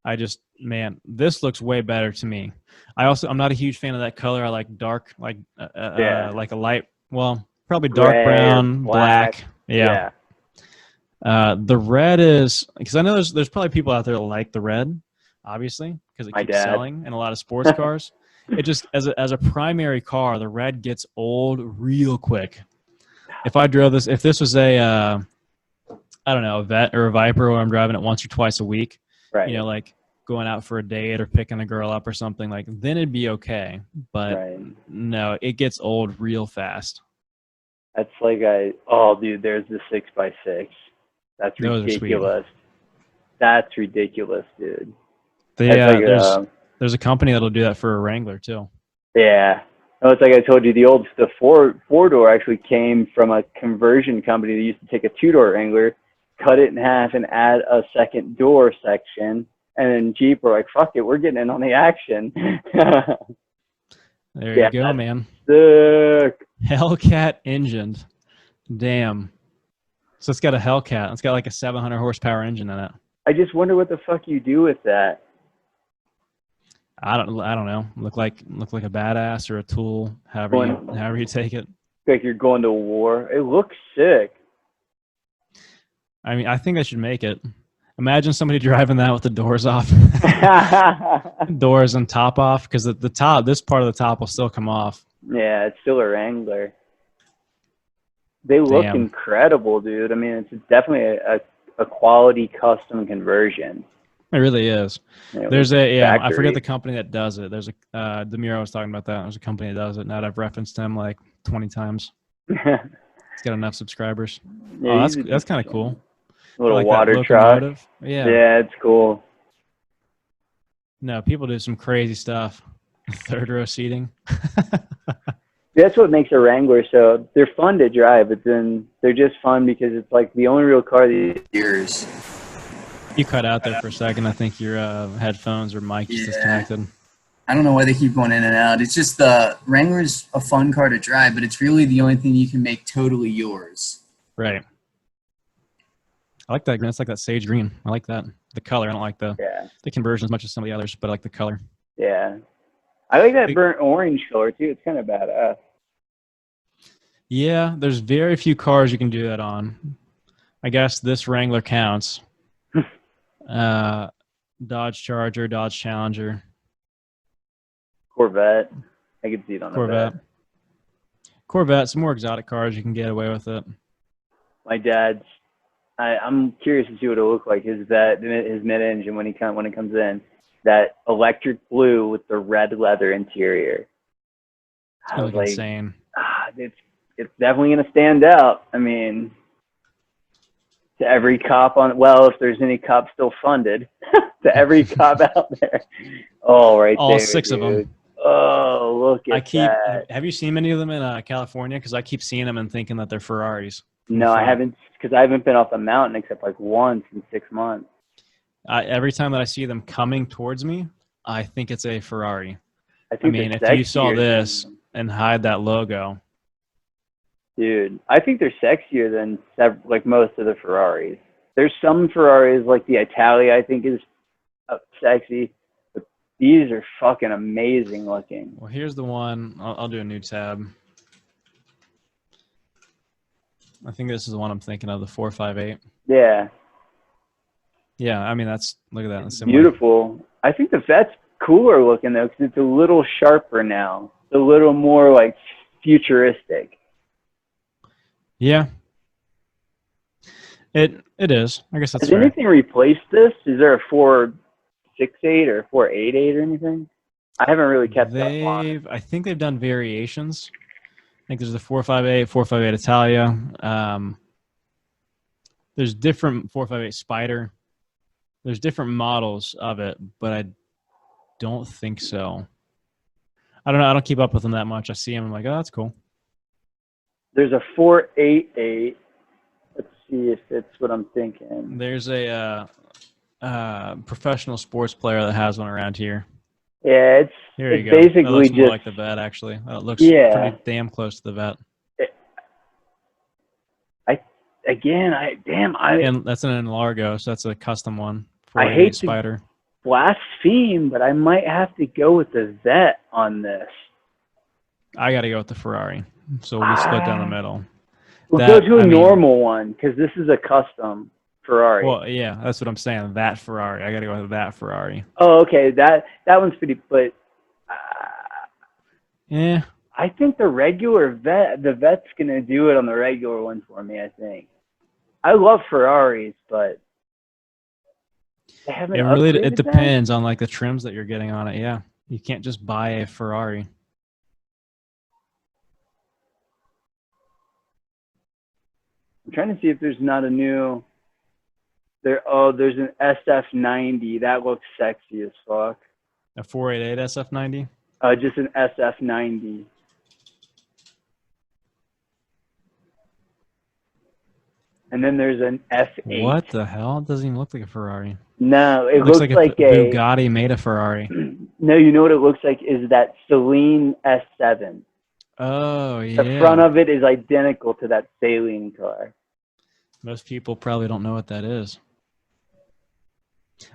This looks way better to me. I'm not a huge fan of that color. I like dark, like a light, probably dark red, brown, black. Yeah. The red is, because I know there's probably people out there that like the red, obviously, because it keeps selling in a lot of sports cars. It just, as a primary car, the red gets old real quick. If I drove this, if this was a Vet or a Viper where I'm driving it once or twice a week, right. Like going out for a date or picking a girl up or something, like then it'd be okay. But no, it gets old real fast. That's like dude, there's the 6x6. That's ridiculous. That's ridiculous, dude. There's a company that'll do that for a Wrangler too. Yeah. No, it's like I told you, the four-door actually came from a conversion company that used to take a 2-door Wrangler, cut it in half, and add a second door section. And then Jeep were like, fuck it, we're getting in on the action. There you go, man. Sick. Hellcat engined. Damn. So it's got a Hellcat. It's got like a 700 horsepower engine in it. I just wonder what the fuck you do with that. I don't know. Look like a badass or a tool, however you take it. Like you're going to war. It looks sick. I mean, I think I should make it. Imagine somebody driving that with the doors off. Doors and top off, because the top, this part of the top will still come off. Yeah, it's still a Wrangler. They look incredible, dude. I mean, it's definitely a quality custom conversion. It really is. There's I forget the company that does it. There's Demiro was talking about that. There's a company that does it. Now I've referenced him like 20 times. It's got enough subscribers. Yeah, that's kind of cool. Little like water truck. Yeah, it's cool. No, people do some crazy stuff. 3rd row seating. That's what makes a Wrangler so they're fun to drive, but then they're just fun because it's like the only real car that Years. You cut out there for a second. I think your headphones or mic just disconnected. I don't know why they keep going in and out. It's just the Wrangler's a fun car to drive, but it's really the only thing you can make totally yours. Right. I like that green. It's like that sage green. I like that. The color. I don't like the conversion as much as some of the others, but I like the color. Yeah. I like that burnt orange color too. It's kind of badass. Yeah, there's very few cars you can do that on. I guess this Wrangler counts. Dodge Charger, Dodge Challenger. Corvette. I could see it on Corvette. Corvette, some more exotic cars, you can get away with it. My dad's, I'm curious to see what it'll look like. His mid-engine when it comes in. That electric blue with the red leather interior. It's going to look insane. It's definitely going to stand out. I mean, to every cop if there's any cops still funded, to every cop out there. Oh, right there. All 6 of them. Oh, look at that. Have you seen many of them in California? Because I keep seeing them and thinking that they're Ferraris. No, I haven't, because I haven't been off the mountain except like once in 6 months. Every time that I see them coming towards me, I think it's a Ferrari. I mean, if you saw this and hide that logo. Dude, I think they're sexier than like most of the Ferraris. There's some Ferraris like the Italia I think is sexy, but these are fucking amazing looking. Well, here's the one. I'll do a new tab. I think this is the one I'm thinking of, the 458. Yeah. Yeah, I mean, look at that. It's beautiful. I think the Vet's cooler looking though, because it's a little sharper now. It's a little more like futuristic. Yeah. It is. I guess that's Has anything replaced this? Is there a 468 or 488 or anything? I haven't really kept up on it. I think they've done variations. I think there's the 458, 458 Italia. There's different 458 Spider. There's different models of it, but I don't think so. I don't know. I don't keep up with them that much. I see them. I'm like, oh, that's cool. There's a 488. Let's see if it's what I'm thinking. There's a professional sports player that has one around here. Yeah, it's basically that looks just more like the Vet, actually. It looks pretty damn close to the Vet. And that's an Largo, so that's a custom one. I hate Spider. To blaspheme, but I might have to go with the Vet on this. I got to go with the Ferrari. So we'll split down the middle. We'll go to a normal one because this is a custom Ferrari. Well, yeah, that's what I'm saying. That Ferrari. I got to go with that Ferrari. Oh, okay. That one's pretty, but yeah. I think the Vet's going to do it on the regular one for me, I think. I love Ferraris, but they haven't it depends on like the trims that you're getting on it. Yeah. You can't just buy a Ferrari. I'm trying to see if there's not a new. There's an SF90 that looks sexy as fuck. A 488 SF90? Just an SF90. And then there's an F8. What the hell? It doesn't even look like a Ferrari. No, it looks like a Bugatti made a Ferrari. No, you know what it looks like is that Celine S7. Oh, yeah. The front of it is identical to that Saline car. Most people probably don't know what that is.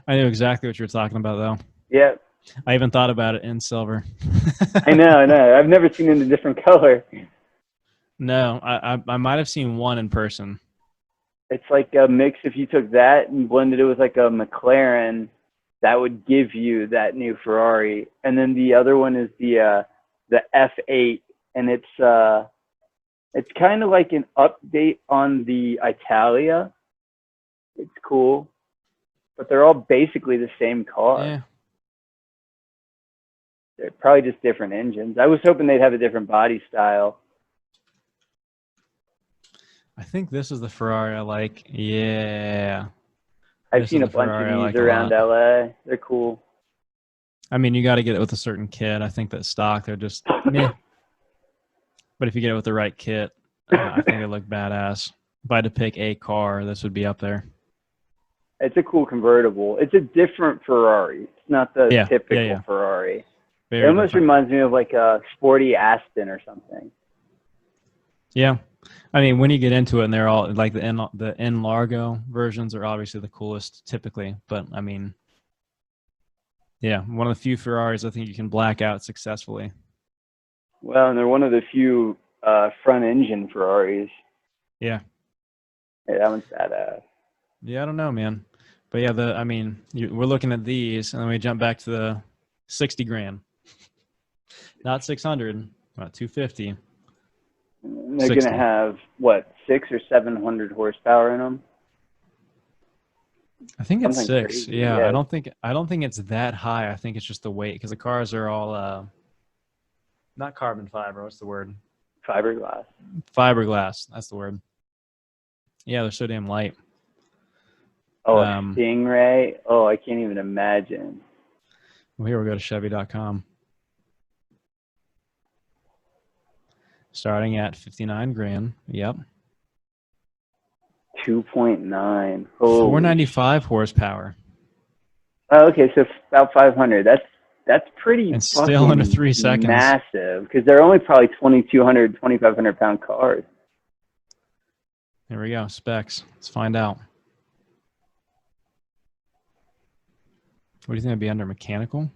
I knew exactly what you were talking about, though. Yeah. I even thought about it in silver. I know. I've never seen it in a different color. No, I might have seen one in person. It's like a mix. If you took that and blended it with like a McLaren, that would give you that new Ferrari. And then the other one is the F8, and it's kind of like an update on the Italia. It's cool, but they're all basically the same car. Yeah. They're probably just different engines. I was hoping they'd have a different body style. I think this is the Ferrari I like. Yeah. I've seen a bunch of these around LA. They're cool. I mean, you got to get it with a certain kit. I think that stock, they're just, meh. But if you get it with the right kit, I think it look badass. If I had to pick a car, this would be up there. It's a cool convertible. It's a different Ferrari. It's not the typical Ferrari. Very it almost different. reminds me of like a sporty Aston or something. Yeah. I mean, when you get into it, and they're all like the N Largo versions are obviously the coolest typically. But I mean, yeah, one of the few Ferraris I think you can black out successfully. Well, and they're one of the few front engine Ferraris. Yeah. Hey, that one's badass. Yeah, I don't know, man. But yeah, we're looking at these, and then we jump back to the 60 grand. Not 600, not 250. They're going to have, what, 600 or 700 horsepower in them? I think it's 6. Crazy. Yeah, I don't think it's that high. I think it's just the weight, because the cars are all not carbon fiber. What's the word? Fiberglass. Fiberglass. That's the word. Yeah, they're so damn light. Oh, Stingray. Oh, I can't even imagine. Well, here we go to Chevy.com. Starting at 59 grand. Yep. 2.9. 495 horsepower. Oh, okay, so about 500. That's pretty. And still under 3 seconds. Massive, because they're only probably 2,200, 2,500 pound cars. There we go. Specs. Let's find out. What do you think would be under mechanical?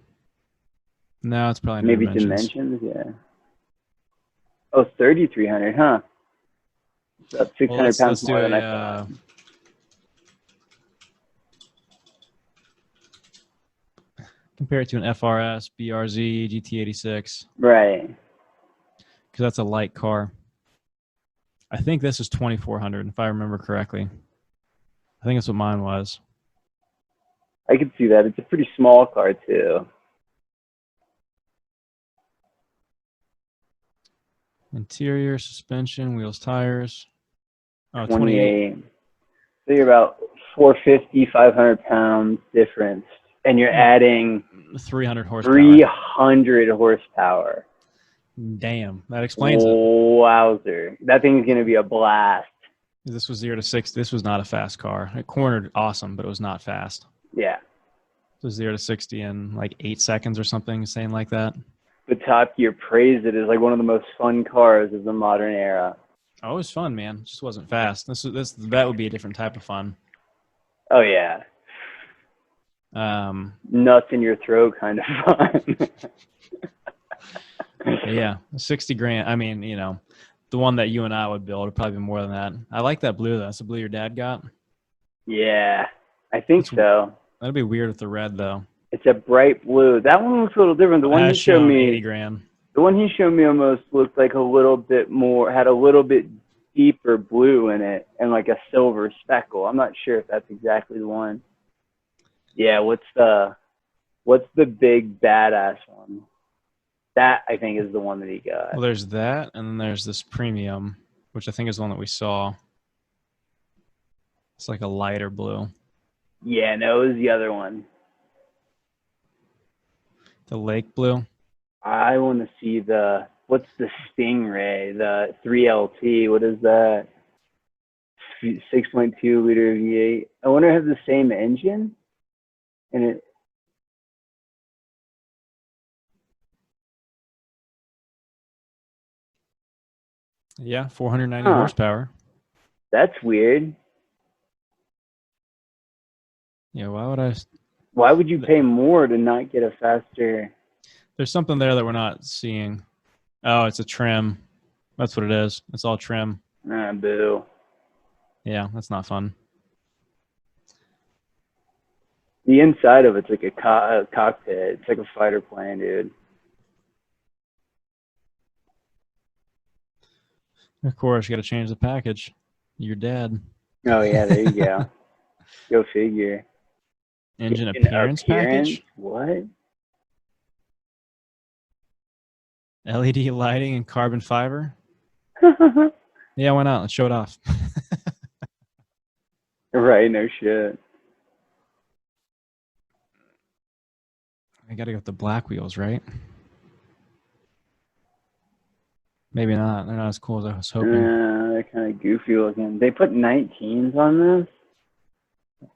No, it's probably under maybe dimensions. Yeah. Oh, 3,300, huh? About 600 pounds more than I thought. Compare it to an FRS, BRZ, GT86. Right. Because that's a light car. I think this is 2,400, if I remember correctly. I think that's what mine was. I could see that. It's a pretty small car, too. Interior, suspension, wheels, tires. Oh, 28. So you're about 450, 500 pounds difference. And you're adding 300 horsepower. 300 horsepower. Damn, that explains it. Wowzer. That thing's going to be a blast. This was 0 to 60. This was not a fast car. It cornered awesome, but it was not fast. Yeah. It was 0 to 60 in like 8 seconds or something, saying like that. But Top Gear praised it as like one of the most fun cars of the modern era. Oh, it was fun, man. It just wasn't fast. That would be a different type of fun. Oh, yeah. Nuts in your throat kind of fun. Yeah, 60 grand. I mean, you know, the one that you and I would build would probably be more than that. I like that blue, though. That's the blue your dad got? Yeah, I think so. That'd be weird with the red, though. It's a bright blue. That one looks a little different. The one he showed me, 80 grand. The one he showed me almost looked like a little bit more, had a little bit deeper blue in it and like a silver speckle. I'm not sure if that's exactly the one. Yeah, what's the big badass one? That I think is the one that he got. Well, there's that, and then there's this premium, which I think is the one that we saw. It's like a lighter blue. Yeah, no, it was the other one. The lake blue. I want to see what's the Stingray, the 3LT. What is that? 6.2 liter V8. I wonder if it has the same engine. And it. Yeah, 490 horsepower. That's weird. Yeah, why would you pay more to not get a faster? There's something there that we're not seeing. Oh, it's a trim. That's what it is. It's all trim. Ah, boo. Yeah, that's not fun. The inside of it's like a cockpit. It's like a fighter plane, dude. Of course, you got to change the package. You're dead. Oh, yeah, there you go. Go figure. Engine appearance package? What? LED lighting and carbon fiber? Yeah, why not? Let's show it off. Right, no shit. I got to go with the black wheels, right? Maybe not. They're not as cool as I was hoping. They're kind of goofy looking. They put 19s on this.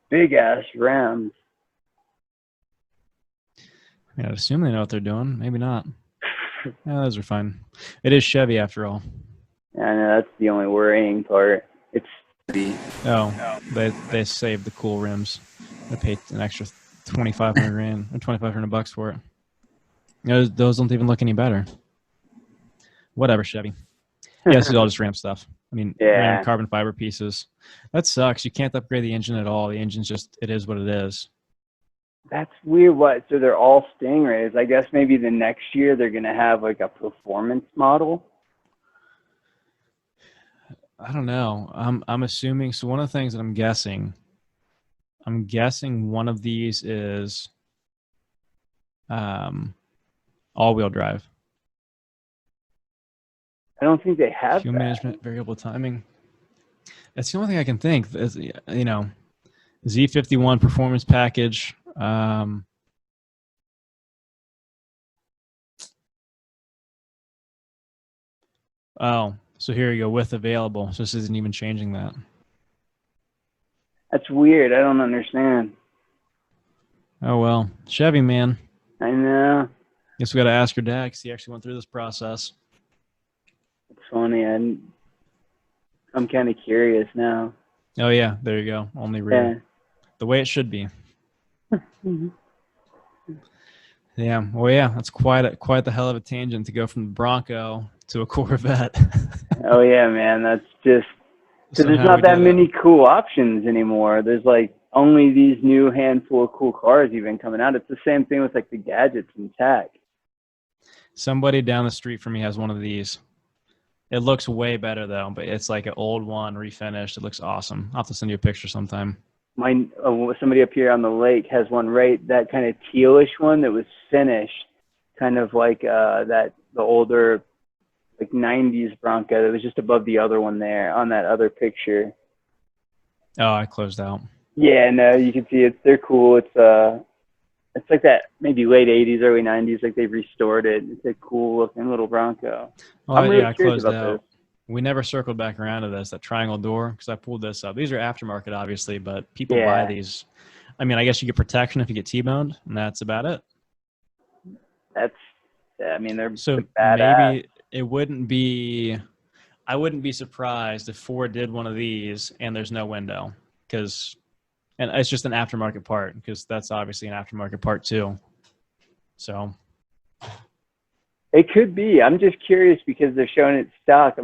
Big ass rims. I mean, I'd assume they know what they're doing. Maybe not. Yeah, those are fine. It is Chevy after all. Yeah, I know that's the only worrying part. It's Oh, they saved the cool rims. They paid an extra $2,500 or $2,500 for it. Those don't even look any better. Whatever, Chevy. Yeah, this is all just RAM stuff. I mean, Yeah. RAM carbon fiber pieces. That sucks. You can't upgrade the engine at all. The engine's just, it is what it is. That's weird. What? So they're all Stingrays. I guess maybe the next year they're gonna have like a performance model. I don't know. I'm assuming. So one of the things that I'm guessing one of these is all-wheel drive. I don't think they have Fuel that. management, variable timing. That's the only thing I can think. Is, you know, Z51 performance package. Oh, so here you go with available. So this isn't even changing that. That's weird. I don't understand. Oh well, Chevy man. I know. Guess we got to ask your dad because he actually went through this process. It's funny. I'm kind of curious now. Oh yeah, there you go. Only rear. The way it should be. Yeah. Well, yeah. That's quite the hell of a tangent to go from the Bronco to a Corvette. Oh yeah, man. That's just because there's Somehow not we that did it. many cool options anymore. There's like only these new handful of cool cars even coming out. It's the same thing with like the gadgets and tech. Somebody down the street from me has one of these. It looks way better though, but it's like an old one refinished. It looks awesome. I'll have to send you a picture sometime. Somebody up here on the lake has one, right? That kind of tealish one that was finished, kind of like the older like 90s Bronco that was just above the other one there on that other picture. Oh, I closed out. Yeah, no, you can see it. They're cool. It's like that maybe late 80s, early 90s, like they've restored it. It's a cool looking little Bronco. Well, I'm really yeah, I curious closed about out. We never circled back around to this, that triangle door, because I pulled this up. These are aftermarket, obviously, but people buy Yeah. these. I mean, I guess you get protection if you get T-boned, and that's about it. They're So badass. maybe it wouldn't be. I wouldn't be surprised if Ford did one of these and there's no window, and it's just an aftermarket part, because that's obviously an aftermarket part too. So It could be. I'm just curious because they're showing it stock.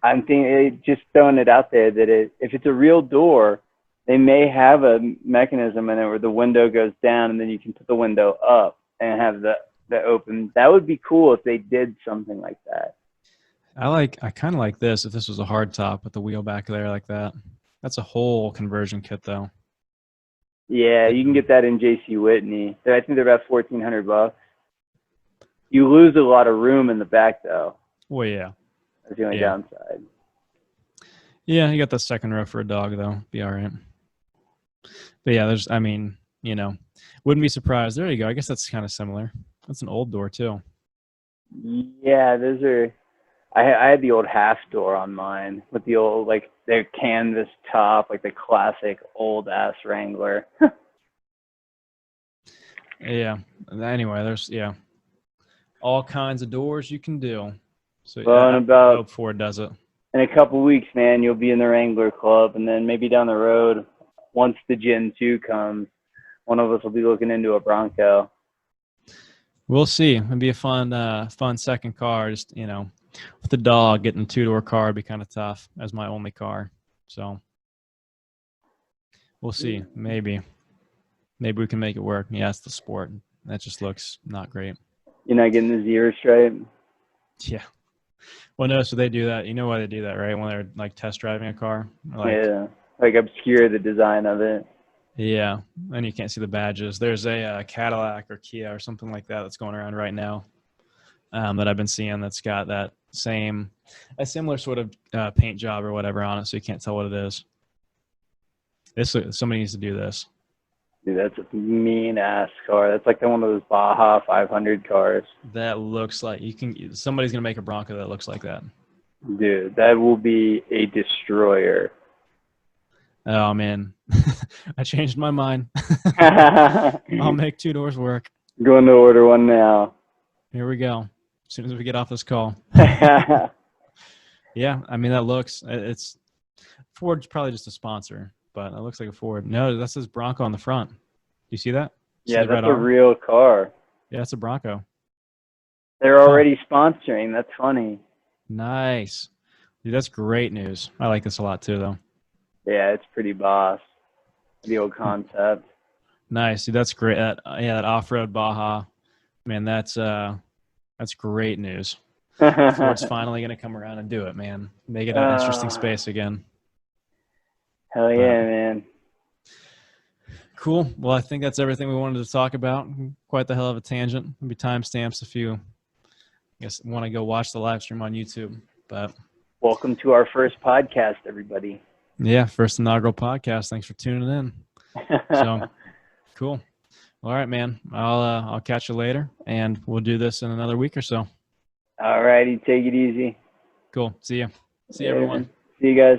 I'm thinking, just throwing it out there that if it's a real door, they may have a mechanism in it where the window goes down and then you can put the window up and have the open. That would be cool if they did something like that. I kind of like this if this was a hard top with the wheel back there like that. That's a whole conversion kit though. Yeah, you can get that in J.C. Whitney. I think they're about $1,400. You lose a lot of room in the back though. Well, yeah. That's the only downside. Yeah, you got the second row for a dog though. Be all right. But yeah, wouldn't be surprised. There you go. I guess that's kind of similar. That's an old door too. Yeah, those are. I had the old half door on mine with the old like their canvas top, like the classic old ass Wrangler. Yeah. Anyway, there's all kinds of doors you can do. So Well, I hope Ford does it. In a couple weeks, man, you'll be in the Wrangler Club, and then maybe down the road, once the Gen 2 comes, one of us will be looking into a Bronco. We'll see. It'd be a fun second car. Just with the dog, getting a two-door car would be kind of tough as my only car. So we'll see. Maybe we can make it work. Yeah, it's the Sport. That just looks not great. You're not getting the zero stripe? Yeah. Well, no, so they do that. You know why they do that, right? When they're like test driving a car. Yeah, like obscure the design of it. Yeah, and you can't see the badges. There's a Cadillac or Kia or something like that that's going around right now that I've been seeing that's got that a similar sort of paint job or whatever on it, so you can't tell what it is. Somebody needs to do this. Dude, that's a mean ass car. That's like one of those Baja 500 cars. That looks like somebody's gonna make a Bronco that looks like that. Dude, that will be a destroyer. Oh man, I changed my mind. I'll make 2 doors work. Going to order one now. Here we go. As soon as we get off this call. Yeah, I mean, it's Ford's probably just a sponsor, but it looks like a Ford. No, that says Bronco on the front. Do you see that? Yeah, that's a real car. Yeah, it's a Bronco. They're already sponsoring. That's funny. Nice. Dude, that's great news. I like this a lot too, though. Yeah, it's pretty boss. The old concept. Nice, dude. That's great. That off-road Baja, man. That's great news. Ford's finally gonna come around and do it, man. Make it an interesting space again. Hell yeah, man. Cool. Well, I think that's everything we wanted to talk about. Quite the hell of a tangent. There'll be timestamps if you, want to go watch the live stream on YouTube. But welcome to our first podcast, everybody. Yeah, first inaugural podcast. Thanks for tuning in. So cool. All right, man. I'll catch you later, and we'll do this in another week or so. All righty, take it easy. Cool. See you. See you, everyone. See you guys.